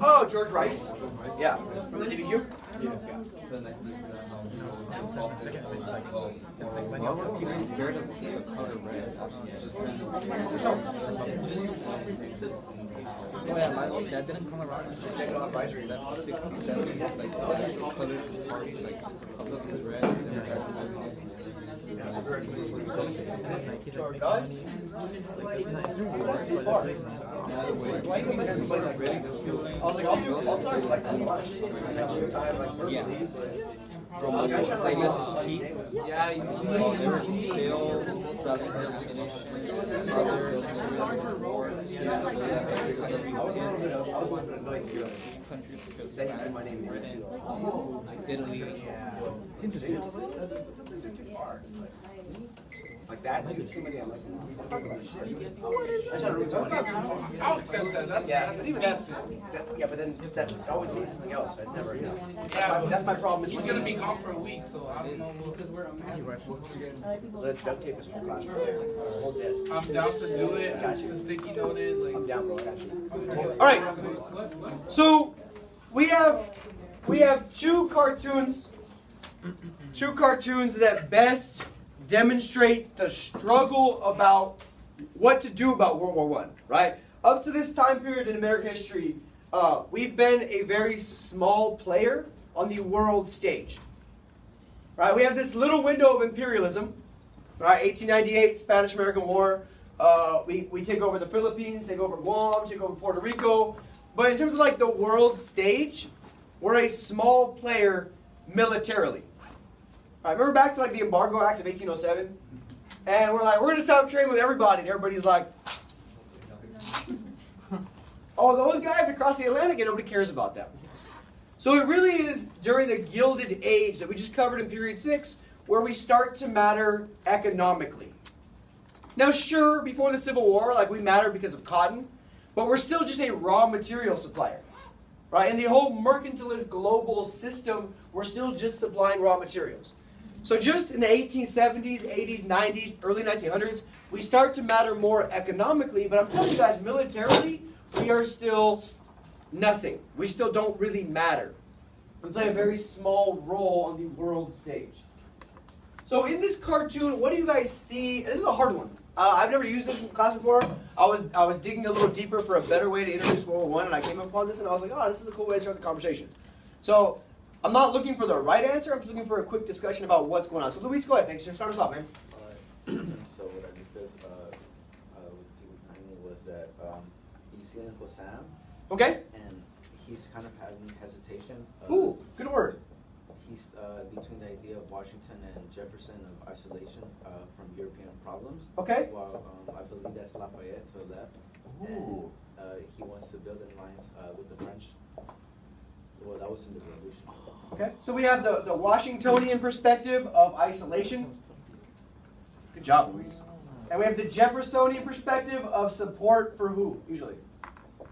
Oh, George Rice. Yeah. From the DBQ? Yeah. Why were people scared of the color red? Oh yeah, my old dad didn't come around and check out advisory. That 60s, 70s, like colored party, like public was red. Why you miss somebody like really? I was like, I'll talk like that much. I have a good time, like verbally, but. Like this piece. Yeah, you see, they were still sucking him. I was a little bit annoyed to get on countries because they had my name red too. Italy. Seems to be. I was like, that's too far. Like that, too many. I'm like, fuck about this shit. I try to read something. I'll accept that. Yeah, but even that's, yeah, but then that always means something else. It's never, you know. Yeah, that's my problem. He's gonna be gone for a week, so I don't know. The duct tape is for class. Whole desk. I'm down to do it. To sticky noted. Like, I'm down, bro. I got you. All right. So we have two cartoons that best demonstrate the struggle about what to do about World War I, right? Up to this time period in American history, we've been a very small player on the world stage, right? We have this little window of imperialism, right? 1898, Spanish-American War. We take over the Philippines, take over Guam, take over Puerto Rico. But in terms of like the world stage, we're a small player militarily. I remember back to like the Embargo Act of 1807, and we're like, we're going to stop trading with everybody, and everybody's like, oh, those guys across the Atlantic, and nobody cares about them. So it really is during the Gilded Age that we just covered in period 6, where we start to matter economically. Now, sure, before the Civil War, like we mattered because of cotton, but we're still just a raw material supplier, right? In the whole mercantilist global system, we're still just supplying raw materials. So just in the 1870s, 80s, 90s, early 1900s, we start to matter more economically, but I'm telling you guys, militarily, we are still nothing. We still don't really matter. We play a very small role on the world stage. So in this cartoon, what do you guys see? This is a hard one. I've never used this in class before. I was digging a little deeper for a better way to introduce World War I, and I came upon this, and I was like, oh, this is a cool way to start the conversation. So I'm not looking for the right answer. I'm just looking for a quick discussion about what's going on. So Luis, go ahead. Thanks. Start us off, man. So what I discussed with people behind me was that you see Uncle Sam. Okay. And he's kind of having hesitation. Ooh, good word. He's between the idea of Washington and Jefferson of isolation from European problems. Okay. While I believe that's Lafayette to the left. Ooh. And he wants to build an alliance with the French. Well, that was in the Revolution. Okay. So we have the Washingtonian perspective of isolation. Good job, Luis. And we have the Jeffersonian perspective of support for who, usually?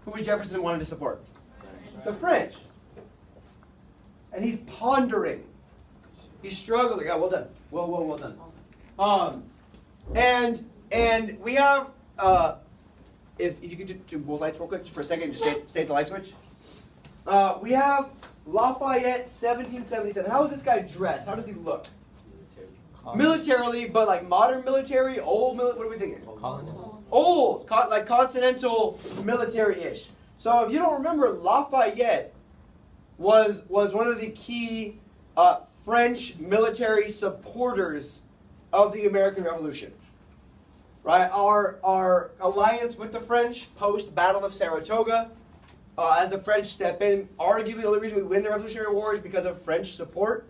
Who was Jefferson wanted to support? The French. And he's pondering. He's struggling. Yeah, well done. Well done. And we have, if you could do both lights real quick, just for a second, just stay at the light switch. We have Lafayette, 1777. How is this guy dressed? How does he look? Militarily, but like modern military, old military, what are we thinking? Colonists. Old, like continental military-ish. So if you don't remember, Lafayette was one of the key French military supporters of the American Revolution. Right? Our alliance with the French post-Battle of Saratoga, as the French step in, arguably the only reason we win the Revolutionary War is because of French support.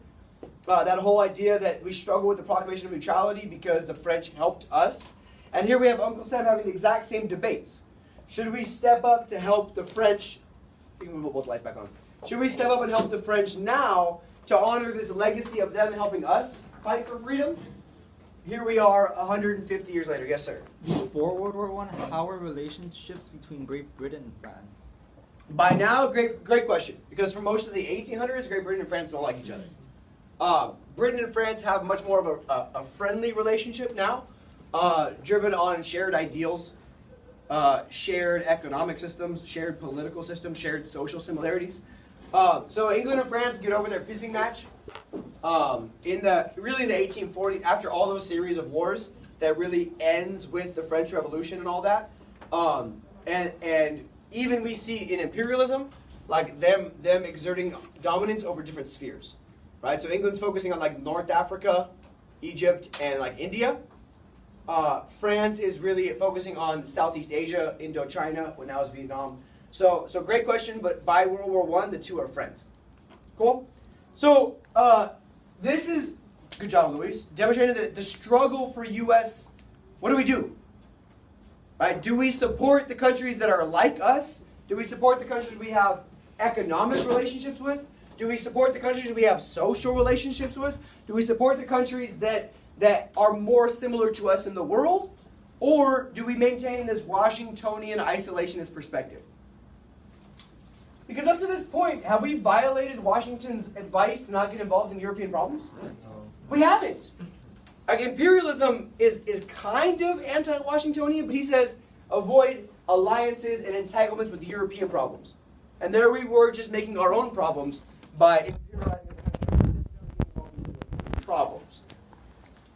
That whole idea that we struggle with the Proclamation of Neutrality because the French helped us. And here we have Uncle Sam having the exact same debates. Should we step up to help the French? You can move both lights back on. Should we step up and help the French now to honor this legacy of them helping us fight for freedom? Here we are 150 years later. Yes, sir? Before World War I, how were relationships between Great Britain and France? By now, great question. Because for most of the 1800s, Great Britain and France don't like each other. Britain and France have much more of a friendly relationship now, driven on shared ideals, shared economic systems, shared political systems, shared social similarities. So England and France get over their pissing match in the 1840s, after all those series of wars that really ends with the French Revolution and all that. And even we see in imperialism, like them exerting dominance over different spheres, right? So England's focusing on like North Africa, Egypt, and like India. France is really focusing on Southeast Asia, Indochina, what now is Vietnam. So great question, but by World War I, the two are friends. Cool? So this is, good job, Luis, demonstrating the struggle for U.S., what do? Right? Do we support the countries that are like us? Do we support the countries we have economic relationships with? Do we support the countries we have social relationships with? Do we support the countries that are more similar to us in the world? Or do we maintain this Washingtonian isolationist perspective? Because up to this point, have we violated Washington's advice to not get involved in European problems? No. We haven't. Like, imperialism is kind of anti-Washingtonian, but he says avoid alliances and entanglements with European problems. And there we were just making our own problems by imperializing problems.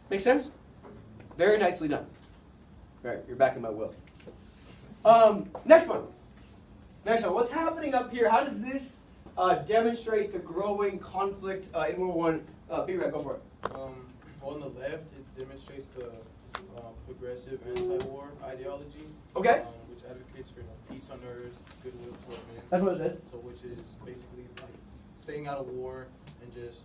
Make sense? Very nicely done. All right, you're back in my will. Next one. What's happening up here? How does this demonstrate the growing conflict in World War I? B-Rad, go for it. On the left, it demonstrates the progressive anti-war ideology. Okay. Which advocates for peace on earth, goodwill toward men. That's what it says. So which is basically like staying out of war and just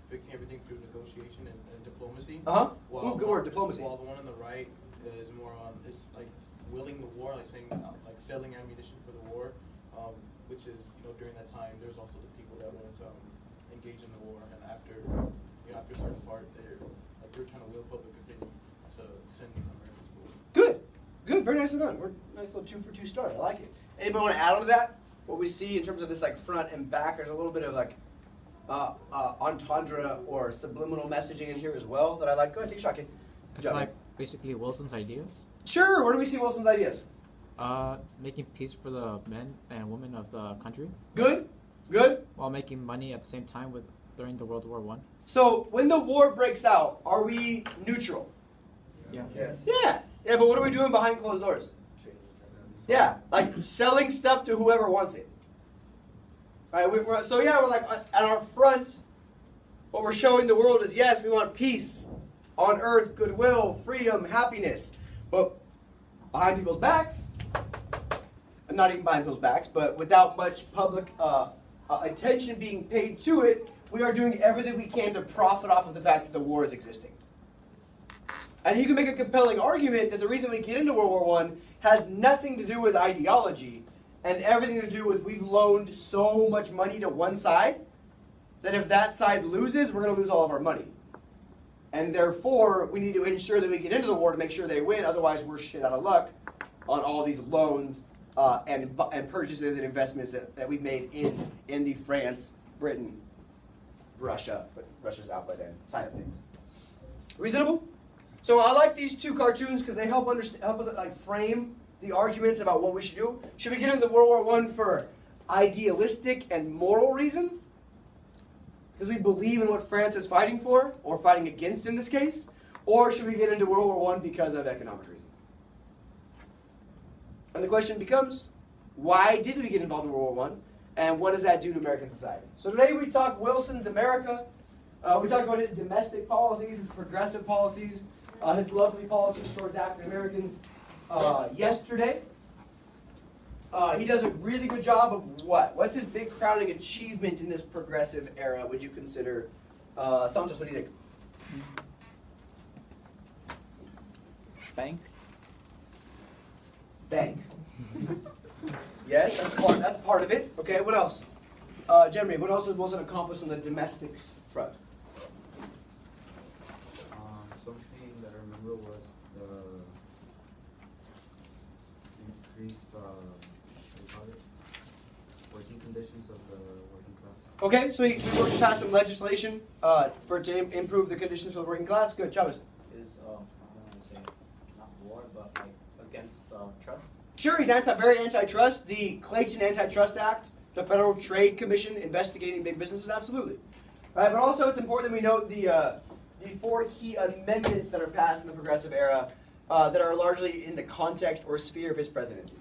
fixing everything through negotiation and diplomacy. Ooh, good word, diplomacy. While the one on the right is more on, is like willing the war, like saying like selling ammunition for the war, which is, during that time there's also the people that won't engage in the war, and after after a certain part they're trying to will public opinion to send Americans to war. Good, very nicely done. We're nice little 2 for 2 start. I like it. Anybody want to add on to that? What we see in terms of this like front and back, there's a little bit of like entendre or subliminal messaging in here as well that I like. Go ahead, take a shot, kid. It's like basically Wilson's ideas. Sure. Where do we see Wilson's ideas? Making peace for the men and women of the country. Good. While making money at the same time during the World War I. So when the war breaks out, are we neutral? Yeah. Yeah, but what are we doing behind closed doors? Yeah, like selling stuff to whoever wants it. Right? We're like at our front, what we're showing the world is, yes, we want peace on earth, goodwill, freedom, happiness. But behind people's backs, and not even behind people's backs, but without much public attention being paid to it, we are doing everything we can to profit off of the fact that the war is existing. And you can make a compelling argument that the reason we get into World War I has nothing to do with ideology and everything to do with we've loaned so much money to one side that if that side loses, we're going to lose all of our money. And therefore, we need to ensure that we get into the war to make sure they win. Otherwise, we're shit out of luck on all these loans and purchases and investments that we've made in the France, Britain, Russia, but Russia's out by then, side of things. Reasonable? So I like these 2 cartoons because they help us like frame the arguments about what we should do. Should we get into World War I for idealistic and moral reasons? Because we believe in what France is fighting for, or fighting against in this case? Or should we get into World War I because of economic reasons? And the question becomes, why did we get involved in World War I? And what does that do to American society? So today we talk Wilson's America. We talk about his domestic policies, his progressive policies, his lovely policies towards African Americans yesterday. He does a really good job of what? What's his big crowning achievement in this progressive era, would you consider? Santos, what do you think? Bank. Yes, that's part of it. Okay, what else? Jeremy, what else has Wilson accomplished on the domestic front? Something that I remember was the increased, what do you call it? conditions of the working class. Okay, so we worked to pass some legislation to improve the conditions for the working class. Good, Chavez. Is, I don't want to say, not war, but like against trust? Sure, he's very antitrust. The Clayton Antitrust Act, the Federal Trade Commission investigating big businesses, absolutely. Right, but also it's important that we note the 4 key amendments that are passed in the progressive era that are largely in the context or sphere of his presidency.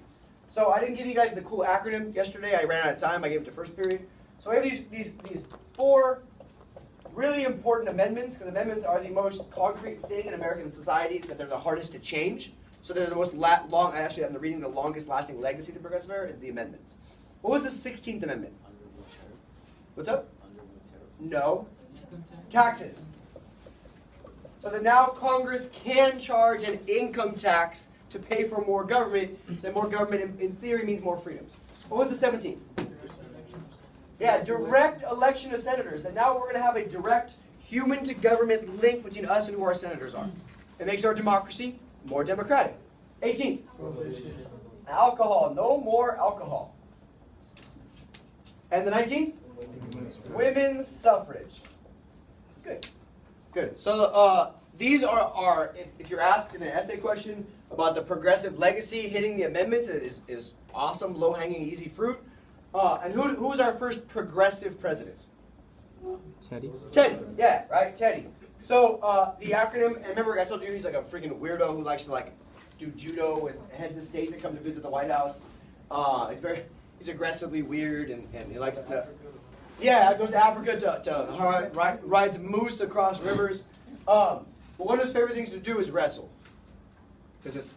So I didn't give you guys the cool acronym yesterday. I ran out of time. I gave it to first period. So I have these 4 really important amendments, because amendments are the most concrete thing in American society, that they're the hardest to change. So they're the most long, actually I'm reading the longest lasting legacy of the progressive era is the amendments. What was the 16th amendment? What's up? No. Taxes. So that now Congress can charge an income tax to pay for more government, so that more government in theory means more freedoms. What was the 17th? Yeah, direct election of senators. That now we're going to have a direct human to government link between us and who our senators are. It makes our democracy more democratic. 18th. Alcohol. No more alcohol. And the 19th? Women's suffrage. Good. Good. So these are if you're asked in an essay question about the progressive legacy, hitting the amendments is awesome, low-hanging, easy fruit. And who was our first progressive president? Teddy. Teddy. Yeah, right, Teddy. So the acronym, and remember I told you he's like a freaking weirdo who likes to like do judo with heads of state that come to visit the White House. He's aggressively weird and he likes to... Yeah, goes to Africa to rides moose across rivers. But one of his favorite things to do is wrestle, because it's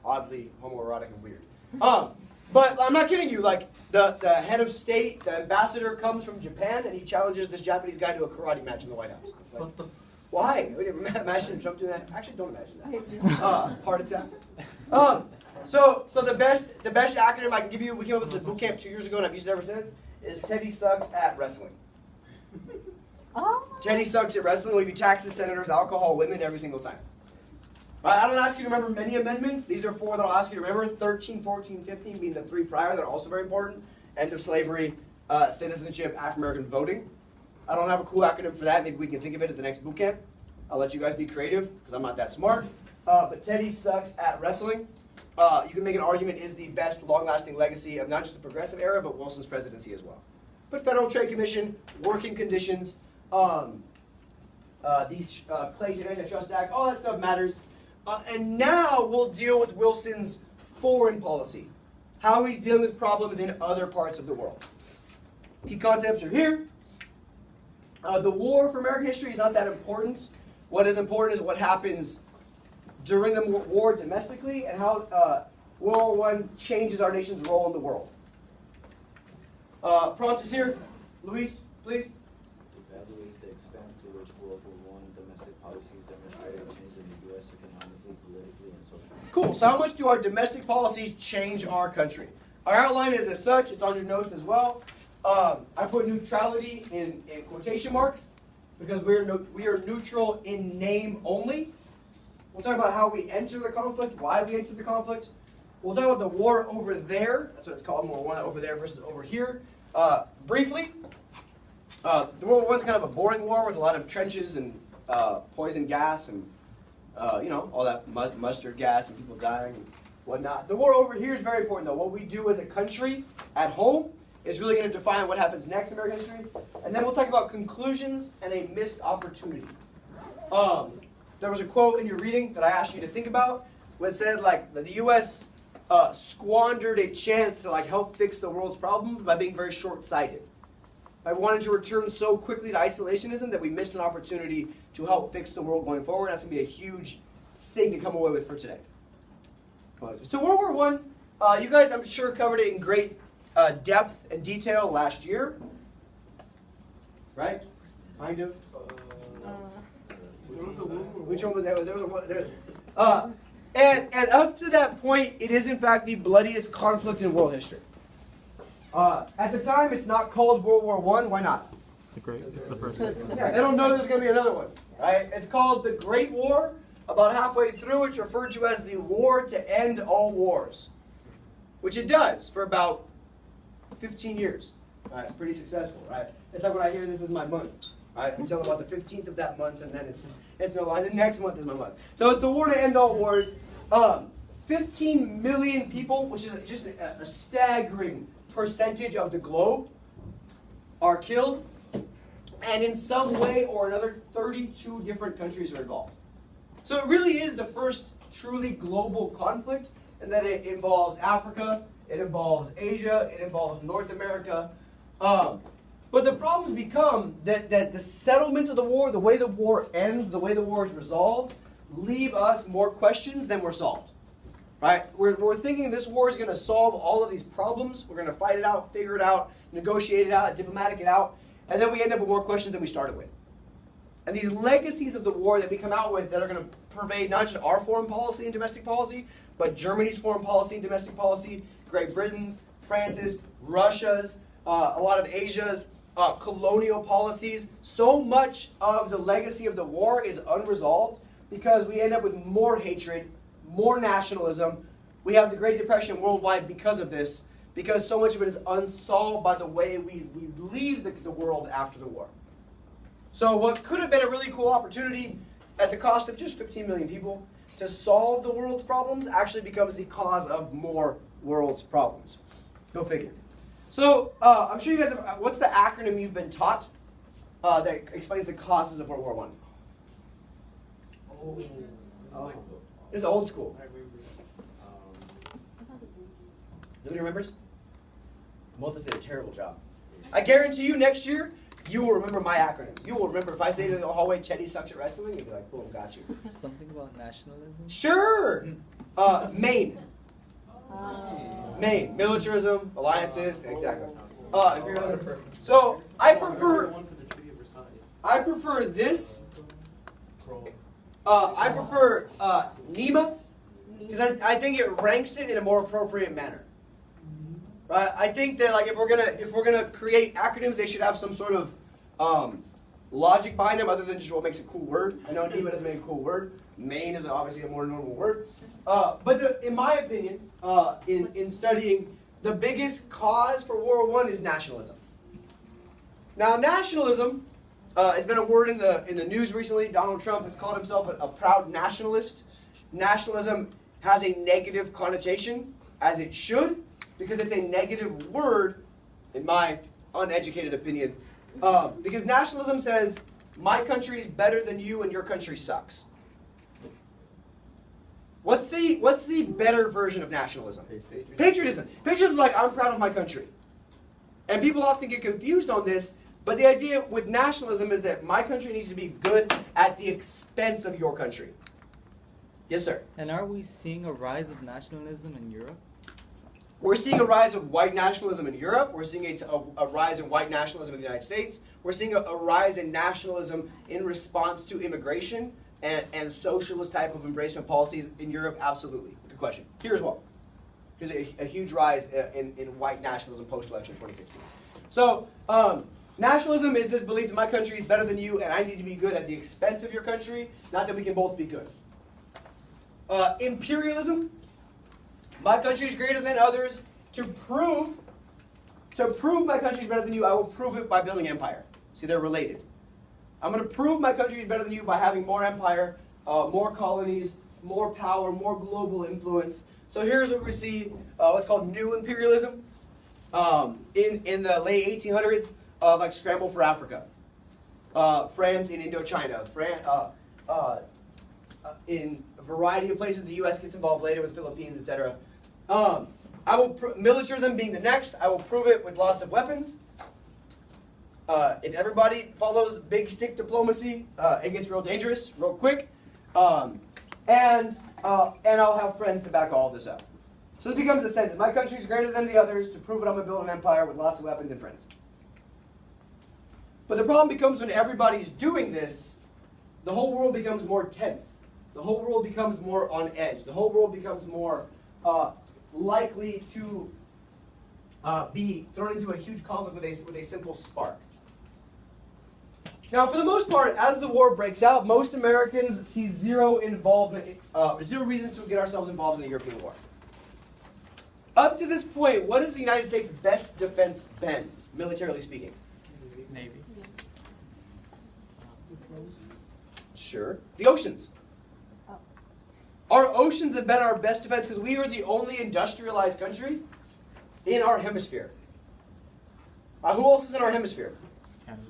oddly homoerotic and weird. But I'm not kidding you. Like the head of state, the ambassador comes from Japan, and he challenges this Japanese guy to a karate match in the White House. Like, what the? Why? Imagine Trump doing that. Actually, don't imagine that. Heart attack. So the best acronym I can give you, we came up with this at boot camp 2 years ago, and I've used it ever since, is Teddy sucks at wrestling. Teddy sucks at wrestling. We'll give you taxes, senators, alcohol, women every single time. I don't ask you to remember many amendments. These are 4 that I'll ask you to remember. 13, 14, 15 being the 3 prior that are also very important. End of slavery, citizenship, African-American voting. I don't have a cool acronym for that. Maybe we can think of it at the next boot camp. I'll let you guys be creative because I'm not that smart. But Teddy sucks at wrestling. You can make an argument is the best long-lasting legacy of not just the progressive era, but Wilson's presidency as well. But Federal Trade Commission, working conditions, these Clayton Antitrust Act, all that stuff matters. And now we'll deal with Wilson's foreign policy, how he's dealing with problems in other parts of the world. Key concepts are here. The war for American history is not that important. What is important is what happens during the war domestically and how World War I changes our nation's role in the world. Prompt is here. Luis, please. Evaluate the extent to which World War I domestic policies demonstrated change in the U.S. economically, politically, and socially. Cool. So how much do our domestic policies change our country? Our outline is as such. It's on your notes as well. I put neutrality in quotation marks because we are neutral in name only. We'll talk about how we enter the conflict, why we enter the conflict. We'll talk about the war over there. That's what it's called, World War I over there versus over here. Briefly, the World War I is kind of a boring war with a lot of trenches and poison gas and all that mustard gas and people dying and whatnot. The war over here is very important, though. What we do as a country at home is really going to define what happens next in American history. And then we'll talk about conclusions and a missed opportunity. There was a quote in your reading that I asked you to think about when it said like that the U.S. Squandered a chance to like help fix the world's problems by being very short-sighted. I wanted to return so quickly to isolationism that we missed an opportunity to help fix the world going forward. That's going to be a huge thing to come away with for today. So World War I, you guys I'm sure covered it in great depth and detail last year. Right? Kind of. Which one was that? There was one. And up to that point, it is in fact the bloodiest conflict in world history. At the time, it's not called World War I. Why not? It's the first. Yeah, they don't know there's going to be another one. Right? It's called the Great War. About halfway through, it's referred to as the war to end all wars, which it does for about 15 years. Right, pretty successful, right? It's like when I hear this is my month, right? Until about the 15th of that month, and then it's no line. The next month is my month. So it's the war to end all wars. 15 million people, which is just a staggering percentage of the globe, are killed, and in some way or another, 32 different countries are involved. So it really is the first truly global conflict, and that it involves Africa, it involves Asia, it involves North America. But the problems become that the settlement of the war, the way the war ends, the way the war is resolved, leave us more questions than we're solved. Right? We're thinking this war is going to solve all of these problems. We're going to fight it out, figure it out, negotiate it out, diplomatic it out, and then we end up with more questions than we started with. And these legacies of the war that we come out with that are going to pervade not just our foreign policy and domestic policy, but Germany's foreign policy and domestic policy, Great Britain's, France's, Russia's, a lot of Asia's, colonial policies. So much of the legacy of the war is unresolved because we end up with more hatred, more nationalism. We have the Great Depression worldwide because of this, because so much of it is unsolved by the way we leave the world after the war. So what could have been a really cool opportunity at the cost of just 15 million people to solve the world's problems actually becomes the cause of more world's problems. Go figure. So I'm sure you guys have, what's the acronym you've been taught that explains the causes of World War I? Oh. This is old school. Nobody remembers? Multis did a terrible job. I guarantee you next year, you will remember my acronym. You will remember if I say to the hallway, Teddy sucks at wrestling, you'll be like, boom, got you. Something about nationalism? Sure! Maine. Maine. Militarism, alliances, exactly. Imperialism. So, I prefer this. I prefer NEMA, because I think it ranks it in a more appropriate manner. Right? I think that like if we're gonna create acronyms, they should have some sort of logic behind them, other than just what makes a cool word. I know NEMA doesn't make a cool word. Maine is obviously a more normal word. But in my opinion, in studying, the biggest cause for World War I is nationalism. Now, nationalism has been a word in the news recently. Donald Trump has called himself a proud nationalist. Nationalism has a negative connotation, as it should, because it's a negative word, in my uneducated opinion. Because nationalism says, my country is better than you and your country sucks. What's the better version of nationalism? Patriotism. Patriotism is like, I'm proud of my country. And people often get confused on this, but the idea with nationalism is that my country needs to be good at the expense of your country. Yes, sir? And are we seeing a rise of nationalism in Europe? We're seeing a rise of white nationalism in Europe. We're seeing a rise in white nationalism in the United States. We're seeing a rise in nationalism in response to immigration and socialist type of embracement policies in Europe. Absolutely. Good question. Here as well. There's a huge rise in white nationalism post-election 2016. So nationalism is this belief that my country is better than you and I need to be good at the expense of your country, not that we can both be good. Imperialism. My country is greater than others. To prove my country is better than you, I will prove it by building empire. See, they're related. I'm going to prove my country is better than you by having more empire, more colonies, more power, more global influence. So here's what we see, what's called new imperialism. In the late 1800s, like Scramble for Africa. France in Indochina. In a variety of places, the U.S. gets involved later with Philippines, etc. Militarism being the next, I will prove it with lots of weapons. If everybody follows big stick diplomacy, it gets real dangerous, real quick. And I'll have friends to back all of this up. So this becomes a sentence. My country is greater than the others. To prove it, I'm going to build an empire with lots of weapons and friends. But the problem becomes when everybody's doing this, the whole world becomes more tense. The whole world becomes more on edge. The whole world becomes more likely to be thrown into a huge conflict with a simple spark. Now, for the most part, as the war breaks out, most Americans see zero reason to get ourselves involved in the European war. Up to this point, what has the United States' best defense been? militarily speaking? Navy. Sure. The oceans. Our oceans have been our best defense because we are the only industrialized country in our hemisphere. Who else is in our hemisphere?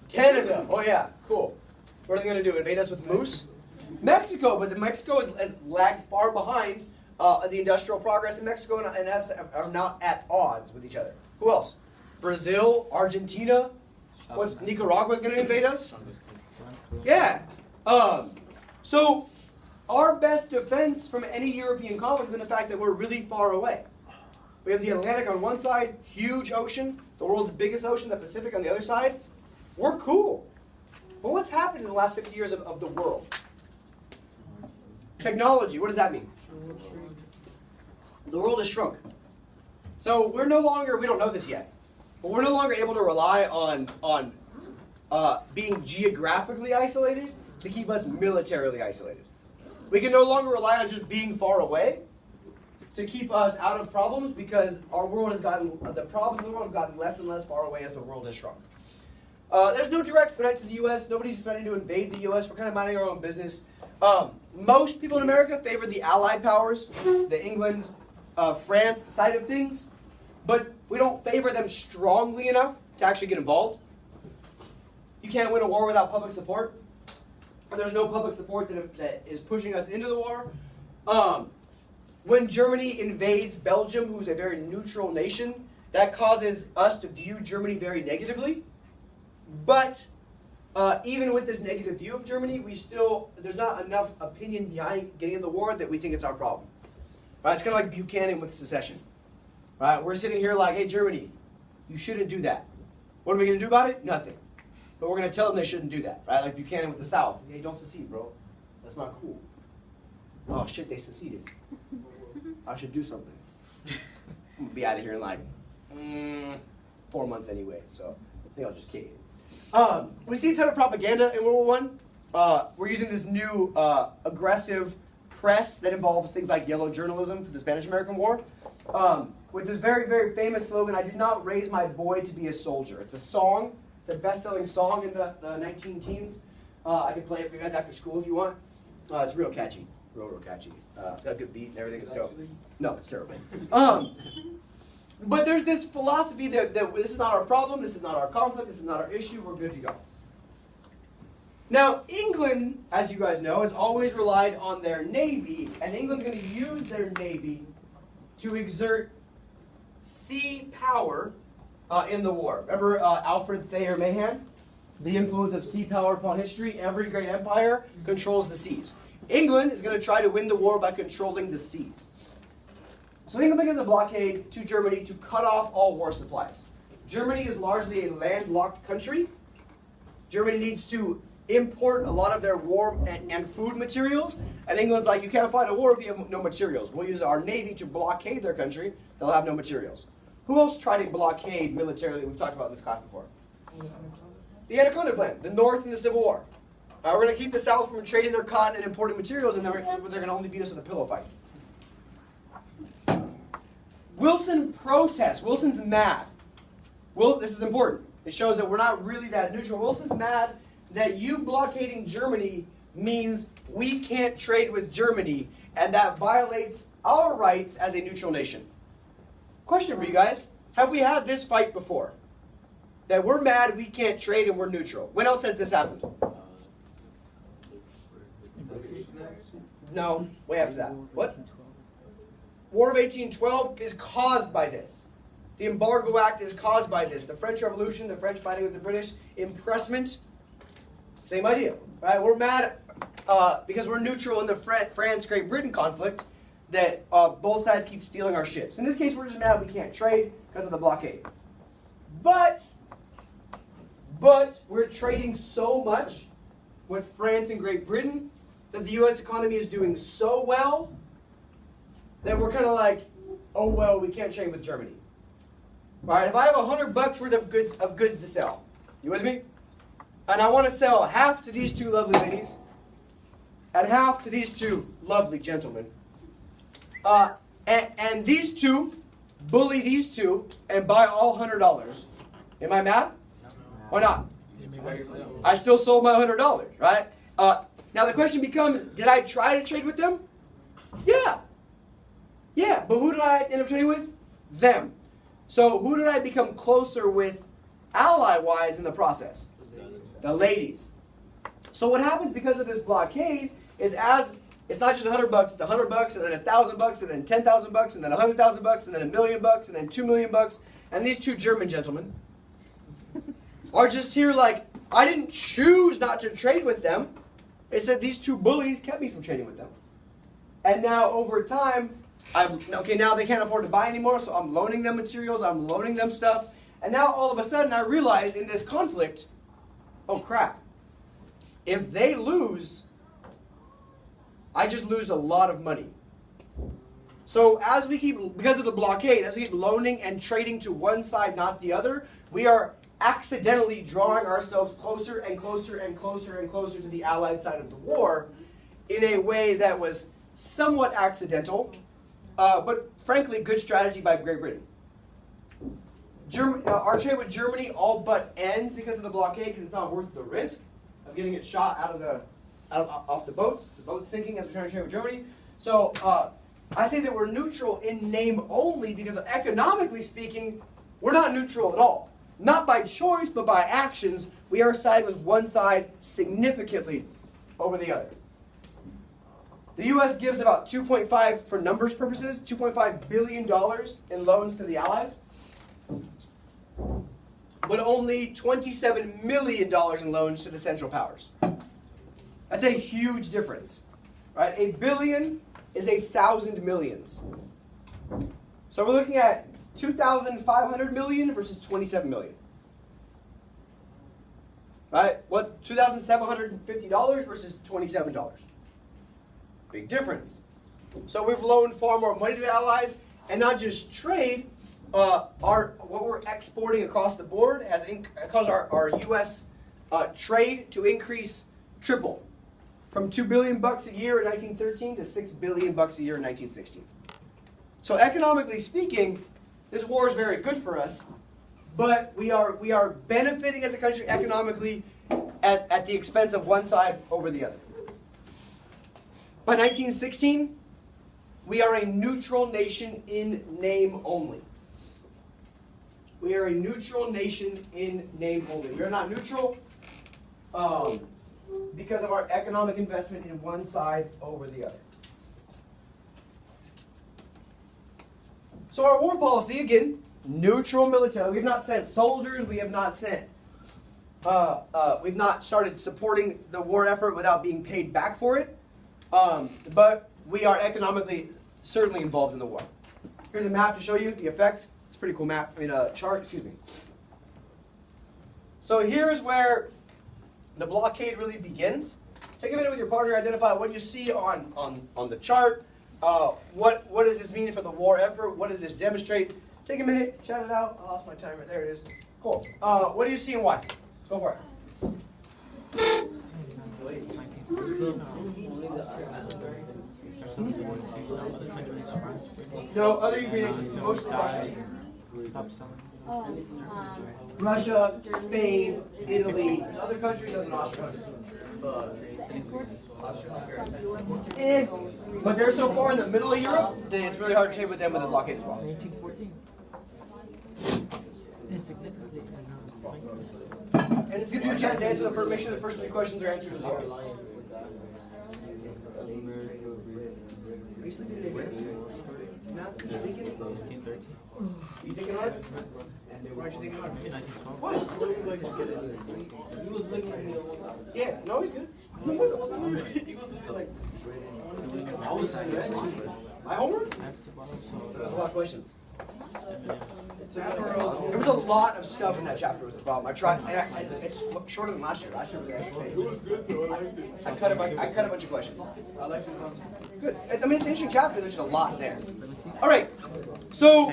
Canada. Oh yeah, cool. What are they going to do? Invade us with moose? Mexico, but Mexico has lagged far behind the industrial progress in Mexico and us are not at odds with each other. Who else? Brazil, Argentina. What's Nicaragua going to invade us? Yeah. So our best defense from any European conflict has been the fact that we're really far away. We have the Atlantic on one side, huge ocean, the world's biggest ocean, the Pacific on the other side. We're cool. But what's happened in the last 50 years of the world? Technology, what does that mean? The world has shrunk. So we're no longer, we don't know this yet, but we're no longer able to rely on being geographically isolated to keep us militarily isolated. We can no longer rely on just being far away to keep us out of problems because our world has gotten, the problems in the world have gotten less and less far away as the world has shrunk. There's no direct threat to the U.S. Nobody's threatening to invade the U.S. We're kind of minding our own business. Most people in America favor the Allied powers, the England, France side of things, but we don't favor them strongly enough to actually get involved. You can't win a war without public support. And there's no public support that is pushing us into the war. When Germany invades Belgium, who's a very neutral nation, that causes us to view Germany very negatively. But even with this negative view of Germany, there's not enough opinion behind getting in the war that we think it's our problem. Right? It's kind of like Buchanan with secession. Right? We're sitting here like, hey, Germany, you shouldn't do that. What are we going to do about it? Nothing. But we're going to tell them they shouldn't do that. Right? Like Buchanan with the South. Hey, don't secede, bro. That's not cool. Oh, shit, they seceded. I should do something. I'm going to be out of here in like 4 months anyway, so I think I'll just kick it. We see a ton of propaganda in World War I. We're using this new aggressive press that involves things like yellow journalism for the Spanish-American War, with this very, very famous slogan, "I did not raise my boy to be a soldier." It's a song. It's a best-selling song in the 19-teens. I can play it for you guys after school if you want. It's real catchy. Real catchy. It's got a good beat and everything is dope. No, it's terrible. But there's this philosophy that this is not our problem, this is not our conflict, this is not our issue, we're good to go. Now, England, as you guys know, has always relied on their navy, and England's going to use their navy to exert sea power in the war. Remember Alfred Thayer Mahan? The influence of sea power upon history. Every great empire controls the seas. England is going to try to win the war by controlling the seas. So England begins a blockade to Germany to cut off all war supplies. Germany is largely a landlocked country. Germany needs to import a lot of their war and food materials. And England's like, you can't fight a war if you have no materials. We'll use our navy to blockade their country. They'll have no materials. Who else tried to blockade militarily? We've talked about in this class before. The Anaconda Plan, the North in the Civil War. We're going to keep the South from trading their cotton and importing materials, and they're going to only beat us with a pillow fight. Wilson protests. Wilson's mad. This is important. It shows that we're not really that neutral. Wilson's mad that you blockading Germany means we can't trade with Germany, and that violates our rights as a neutral nation. Question for you guys. Have we had this fight before? That we're mad, we can't trade, and we're neutral. When else has this happened? No, way after that. What? War of 1812 is caused by this. The Embargo Act is caused by this. The French Revolution, the French fighting with the British, impressment, same idea. Right? We're mad because we're neutral in the France-Great Britain conflict that both sides keep stealing our ships. In this case, we're just mad we can't trade because of the blockade. But we're trading so much with France and Great Britain that the U.S. economy is doing so well that we're kind of like, oh well, we can't trade with Germany. All right, if I have $100 worth of goods to sell, you with me? And I want to sell half to these two lovely ladies, and half to these two lovely gentlemen, and these two bully these two and buy all $100 Am I mad? Why not? I still sold my $100, right? Now the question becomes, did I try to trade with them? Yeah. Yeah, but who did I end up trading with? Them. So who did I become closer with ally-wise in the process? The ladies. So what happens because of this blockade is it's not just $100, it's $100 and then $1,000 and then $10,000 and then $100,000 and then $1 million and then $2 million. And these two German gentlemen are just here like, I didn't choose not to trade with them. It said these two bullies kept me from trading with them. And now over time, now they can't afford to buy anymore, so I'm loaning them materials, I'm loaning them stuff. And now all of a sudden I realize in this conflict, oh crap, if they lose, I just lose a lot of money. So as we keep, because of the blockade, as we keep loaning and trading to one side, not the other, we are accidentally drawing ourselves closer and closer and closer and closer to the Allied side of the war in a way that was somewhat accidental, but frankly, good strategy by Great Britain. Our trade with Germany all but ends because of the blockade because it's not worth the risk of getting it shot off the boats sinking as we're trying to trade with Germany. So I say that we're neutral in name only because economically speaking, we're not neutral at all. Not by choice, but by actions, we are siding with one side significantly over the other. The U.S. gives about 2.5, for numbers purposes, $2.5 billion in loans to the Allies, but only $27 million in loans to the Central Powers. That's a huge difference, right? $1 billion is 1,000 millions. So we're looking at 2,500 million versus 27 million. Right? What? $2,750 versus $27. Big difference. So we've loaned far more money to the Allies, and not just trade. What we're exporting across the board has caused our U.S. Trade to increase triple, from $2 billion a year in 1913 to $6 billion a year in 1916. So economically speaking, this war is very good for us, but we are benefiting as a country economically at the expense of one side over the other. By 1916, we are a neutral nation in name only. We are a neutral nation in name only. We are not neutral because of our economic investment in one side over the other. So our war policy, again, neutral military. We have not sent soldiers. We have not sent. We've not started supporting the war effort without being paid back for it. But we are economically certainly involved in the war. Here's a map to show you the effect. It's a pretty cool map. Chart. Excuse me. So here's where the blockade really begins. Take a minute with your partner. Identify what you see on the chart. What does this mean for the war effort? What does this demonstrate? Take a minute, shout it out. I lost my timer. There it is. Cool. What do you see and why? Go for it. No, other European nations, mostly Russia. Russia, Spain, Italy, other countries other than Austria. But they're so far in the middle of Europe that it's really hard to trade with them with a blockade as well. 1914. And it's going to give you a chance to answer the first, make sure the first three questions are answered as well. Are you sleeping today? No? You thinking? 1913. You thinking hard? Why are you thinking hard? 1912. What? He was looking at me the whole time. Yeah, no, he's good. He was like, My homework? I have to borrow, There's a lot of questions. it's There was a lot of stuff in that chapter was the problem. I tried, and it's shorter than last year. Last year was actually It was good though, I liked it. I cut a bunch of questions. I liked the content. Good. I mean, it's an interesting chapter. There's just a lot there. All right. So,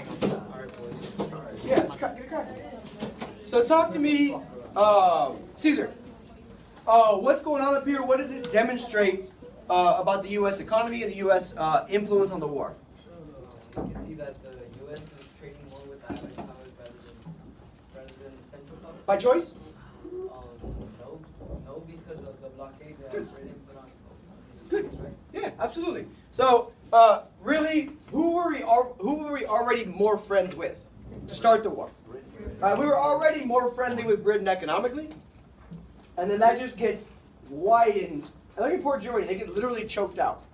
yeah, just get a card. So talk to me, Caesar. What's going on up here? What does this demonstrate about the U.S. economy and the U.S. Influence on the war? You can see that the U.S. is trading more with Allied powers rather than the Central By choice? No, because of the blockade that Britain put on. Good. Yeah, absolutely. So, really, who were we already more friends with to start the war? We were already more friendly with Britain economically, and then that just gets widened. And look at poor Germany; they get literally choked out.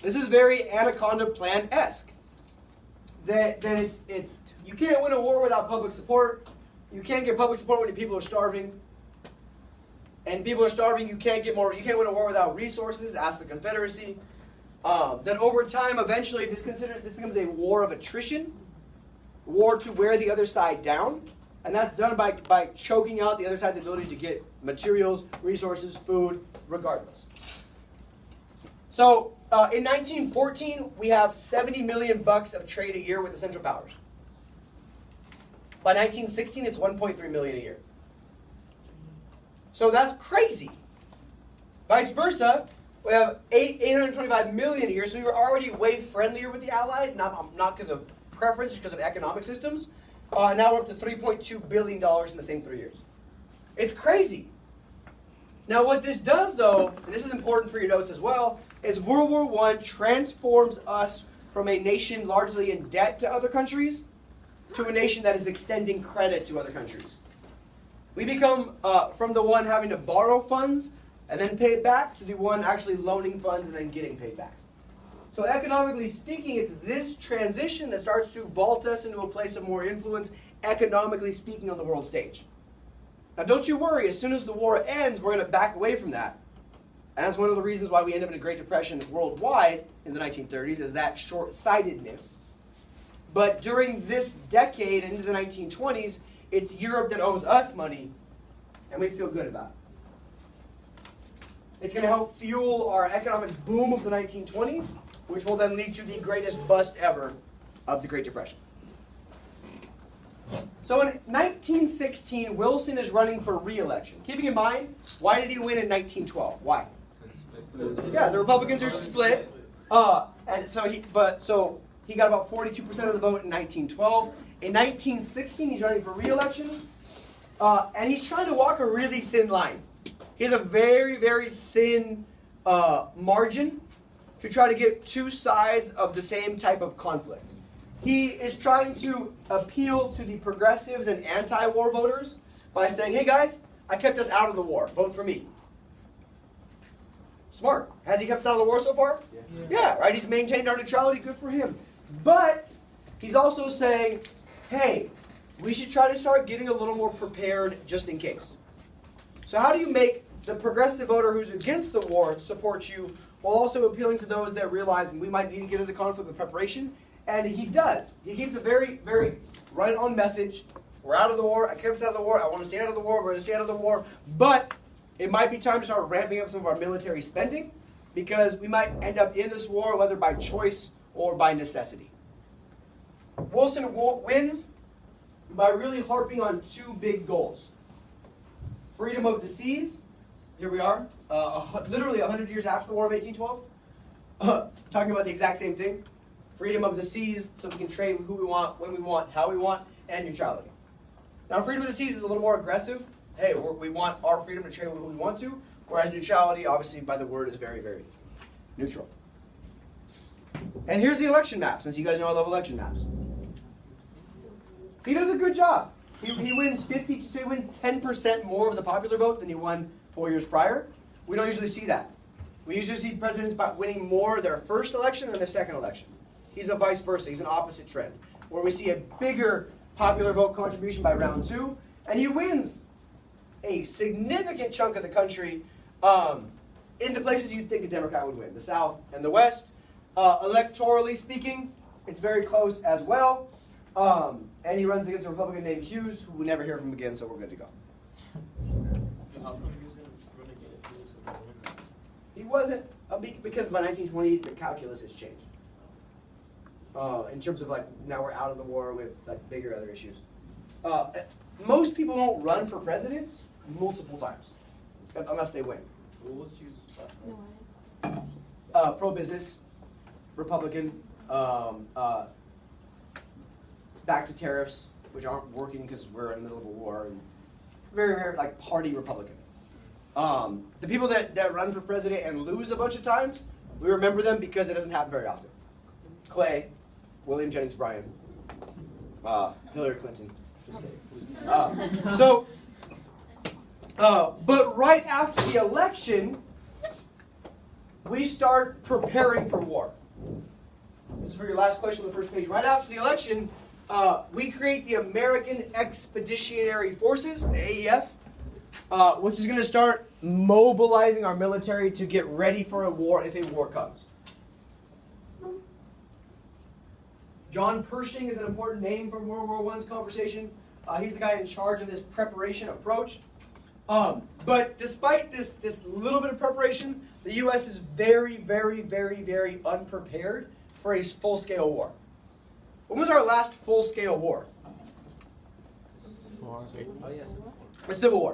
This is very Anaconda Plan-esque. That it's you can't win a war without public support. You can't get public support when people are starving. And people are starving. You can't win a war without resources. Ask the Confederacy. Then over time, eventually, this becomes a war of attrition, war to wear the other side down, and that's done by choking out the other side's ability to get materials, resources, food, regardless. So in 1914, we have $70 million of trade a year with the Central Powers. By 1916, it's $1.3 million a year. So that's crazy. Vice versa, we have $825 million a year, so we were already way friendlier with the Allies, not because of preference, just because of economic systems. Now we're up to $3.2 billion in the same 3 years. It's crazy. Now what this does, though, and this is important for your notes as well, is World War I transforms us from a nation largely in debt to other countries to a nation that is extending credit to other countries. We become from the one having to borrow funds and then pay it back to the one actually loaning funds and then getting paid back. So economically speaking, it's this transition that starts to vault us into a place of more influence, economically speaking, on the world stage. Now don't you worry, as soon as the war ends, we're going to back away from that. And that's one of the reasons why we end up in a Great Depression worldwide in the 1930s, is that short-sightedness. But during this decade into the 1920s, it's Europe that owes us money, and we feel good about it. It's going to help fuel our economic boom of the 1920s, which will then lead to the greatest bust ever of the Great Depression. So in 1916, Wilson is running for re-election. Keeping in mind, why did he win in 1912? Why? Yeah, the Republicans are split, and so he got about 42% of the vote in 1912. In 1916, he's running for re-election, and he's trying to walk a really thin line. He has a very, very thin margin to try to get two sides of the same type of conflict. He is trying to appeal to the progressives and anti-war voters by saying, hey guys, I kept us out of the war. Vote for me. Smart. Has he kept us out of the war so far? Yeah, right? He's maintained our neutrality. Good for him. But he's also saying, hey, we should try to start getting a little more prepared just in case. So how do you make the progressive voter who's against the war support you while also appealing to those that realize we might need to get into conflict with preparation? And he does. He keeps a very, very right-on message. We're out of the war. I kept us out of the war. I want to stay out of the war. We're going to stay out of the war. But it might be time to start ramping up some of our military spending because we might end up in this war, whether by choice or by necessity. Wilson wins by really harping on two big goals. Freedom of the seas. Here we are, literally 100 years after the War of 1812, talking about the exact same thing. Freedom of the seas, so we can trade with who we want, when we want, how we want, and neutrality. Now, freedom of the seas is a little more aggressive. Hey, we want our freedom to trade with who we want to, whereas neutrality, obviously, by the word, is very, very neutral. And here's the election map, since you guys know I love election maps. He does a good job. He wins 10% more of the popular vote than he won 4 years prior. We don't usually see that. We usually see presidents winning more their first election than their second election. He's a vice versa. He's an opposite trend, where we see a bigger popular vote contribution by round two, and he wins a significant chunk of the country in the places you'd think a Democrat would win, the South and the West. Electorally speaking, it's very close as well. And he runs against a Republican named Hughes, who we never hear from again, so we're good to go. How come he was going to get Hughes? He wasn't, because by 1920, the calculus has changed. In terms of now we're out of the war with bigger other issues. Most people don't run for presidents multiple times, unless they win. What was Hughes' Pro-business, Republican, back to tariffs, which aren't working because we're in the middle of a war, and very, very like party Republican. The people that run for president and lose a bunch of times, we remember them because it doesn't happen very often. Clay, William Jennings Bryan, Hillary Clinton. But right after the election, we start preparing for war. This is for your last question on the first page. Right after the election, we create the American Expeditionary Forces, the AEF, which is going to start mobilizing our military to get ready for a war if a war comes. John Pershing is an important name from World War I's conversation. He's the guy in charge of this preparation approach. But despite this little bit of preparation, the U.S. is very, very, very, very unprepared for a full-scale war. When was our last full-scale war? The Civil War.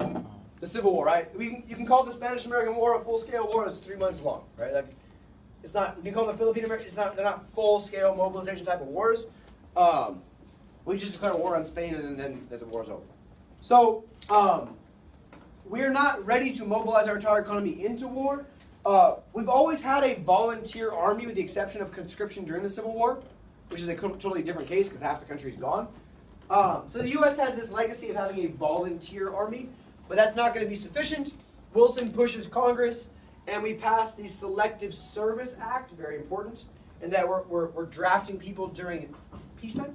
The Civil War, right? You can call the Spanish-American War a full-scale war. It's 3 months long, right? Like, it's not. You can call the Philippine-American. It's not. They're not full-scale mobilization type of wars. We just declare war on Spain, and then the war's over. So we're not ready to mobilize our entire economy into war. We've always had a volunteer army, with the exception of conscription during the Civil War, which is a totally different case because half the country's gone. So the U.S. has this legacy of having a volunteer army, but that's not going to be sufficient. Wilson pushes Congress, and we pass the Selective Service Act, very important, in that we're drafting people during peacetime.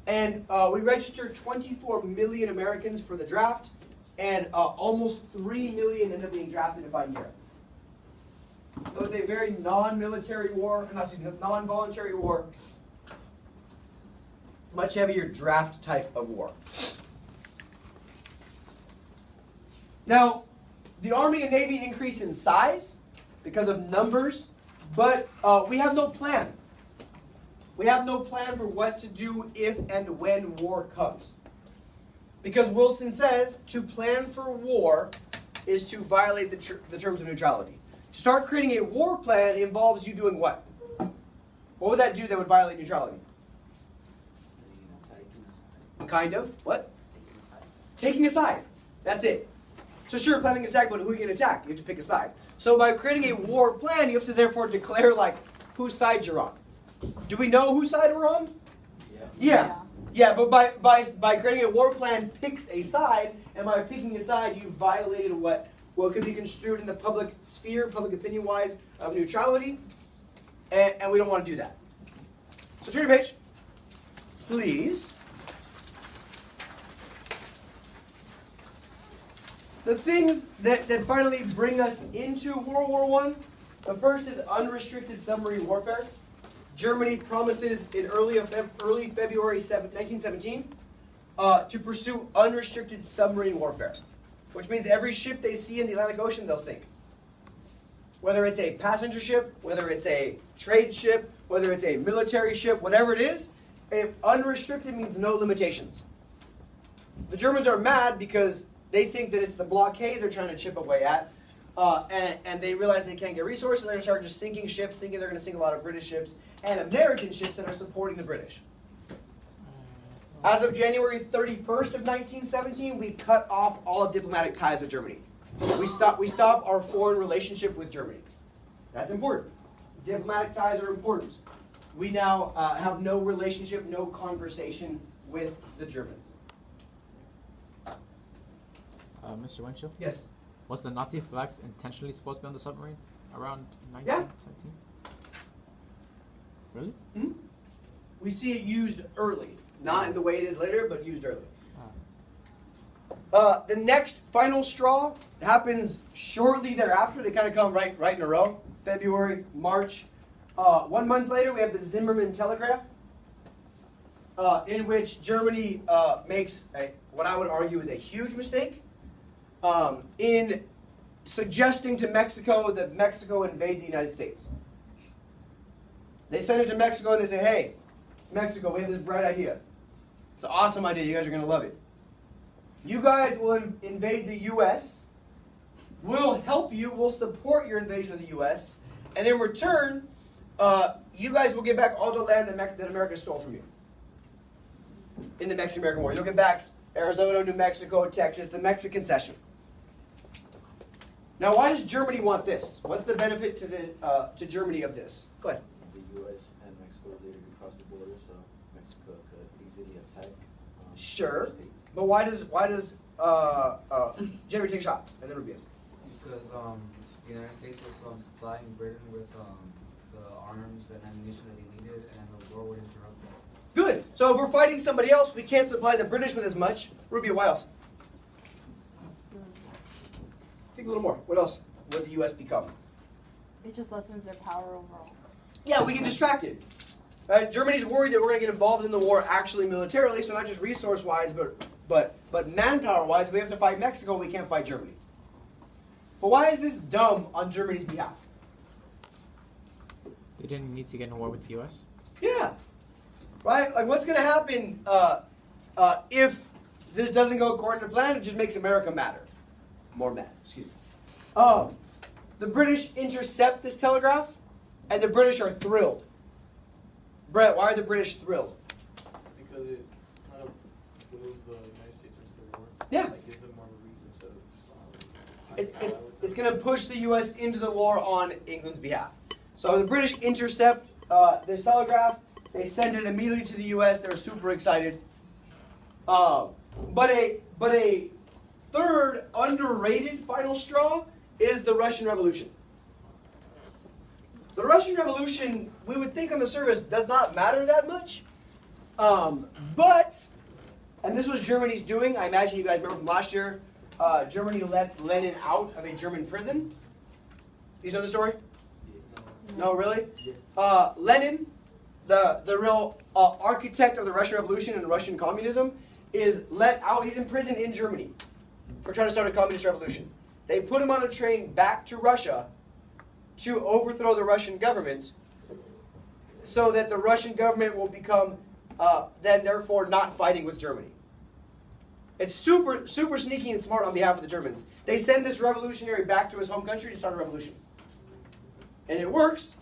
And we registered 24 million Americans for the draft, and almost 3 million end up being drafted to fight in Europe. So it's a very non-military war, non-voluntary war, much heavier draft type of war. Now, the Army and Navy increase in size because of numbers, but we have no plan. We have no plan for what to do if and when war comes. Because Wilson says to plan for war is to violate the terms of neutrality. To start creating a war plan involves you doing what? What would that do that would violate neutrality? Kind of. What? Taking a side. That's it. So sure, planning an attack, but who are you going to attack? You have to pick a side. So by creating a war plan, you have to therefore declare like whose side you're on. Do we know whose side we're on? Yeah, but by creating a war plan picks a side, and by picking a side, you violated what could be construed in the public sphere, public opinion-wise, of neutrality, and we don't want to do that. So turn your page, please. The things that finally bring us into World War I, the first is unrestricted submarine warfare. Germany promises in early February 1917 to pursue unrestricted submarine warfare, which means every ship they see in the Atlantic Ocean, they'll sink. Whether it's a passenger ship, whether it's a trade ship, whether it's a military ship, whatever it is, unrestricted means no limitations. The Germans are mad because they think that it's the blockade they're trying to chip away at, and they realize they can't get resources, they're going to start just sinking ships, thinking they're going to sink a lot of British ships, and American ships that are supporting the British. As of January 31st of 1917, we cut off all diplomatic ties with Germany. We stop our foreign relationship with Germany. That's important. Diplomatic ties are important. We now have no relationship, no conversation with the Germans. Mr. Winchell? Yes? Was the Nazi flags intentionally supposed to be on the submarine around 1917? Really? Mm-hmm. We see it used early. Not in the way it is later, but used early. The next final straw happens shortly thereafter. They kind of come right in a row. February, March. 1 month later, we have the Zimmermann Telegraph, in which Germany makes what I would argue is a huge mistake in suggesting to Mexico that Mexico invade the United States. They send it to Mexico and they say, hey, Mexico, we have this bright idea. It's an awesome idea. You guys are going to love it. You guys will invade the U.S. We'll help you. We'll support your invasion of the U.S. And in return, you guys will get back all the land that America stole from you in the Mexican-American War. You'll get back Arizona, New Mexico, Texas, the Mexican cession. Now, why does Germany want this? What's the benefit to Germany of this? Go ahead. The U.S. and Mexico are literally across the border, so Mexico could easily attack Sure, states. but why does Jeremy take a shot and then review? Because the United States was supplying Britain with the arms and ammunition that they needed, and the war would interrupt that. Good. So if we're fighting somebody else, we can't supply the British with as much. Rubio, why else? Think a little more. What else would the U.S. become? It just lessens their power overall. Yeah, we get distracted. Germany's worried that we're going to get involved in the war actually militarily, so not just resource-wise, but manpower-wise. If we have to fight Mexico, we can't fight Germany. But why is this dumb on Germany's behalf? They didn't need to get in a war with the U.S.? Yeah. Right? Like, what's going to happen if this doesn't go according to plan? It just makes America madder. More mad, excuse me. The British intercept this telegraph, and the British are thrilled. Brett, why are the British thrilled? Because it kind of wills the United States into the war. Yeah. Like gives them more of a reason to. It's going to push the U.S. into the war on England's behalf. So the British intercept this telegraph. They send it immediately to the U.S. They're super excited. But a third underrated final straw is the Russian Revolution. The Russian Revolution, we would think on the surface, does not matter that much. But, and this was Germany's doing, I imagine you guys remember from last year, Germany lets Lenin out of a German prison. Do you know the story? No, really? Lenin, the real architect of the Russian Revolution and Russian communism, is let out. He's in prison in Germany for trying to start a communist revolution. They put him on a train back to Russia to overthrow the Russian government so that the Russian government will become, then therefore, not fighting with Germany. It's super, super sneaky and smart on behalf of the Germans. They send this revolutionary back to his home country to start a revolution. And it works.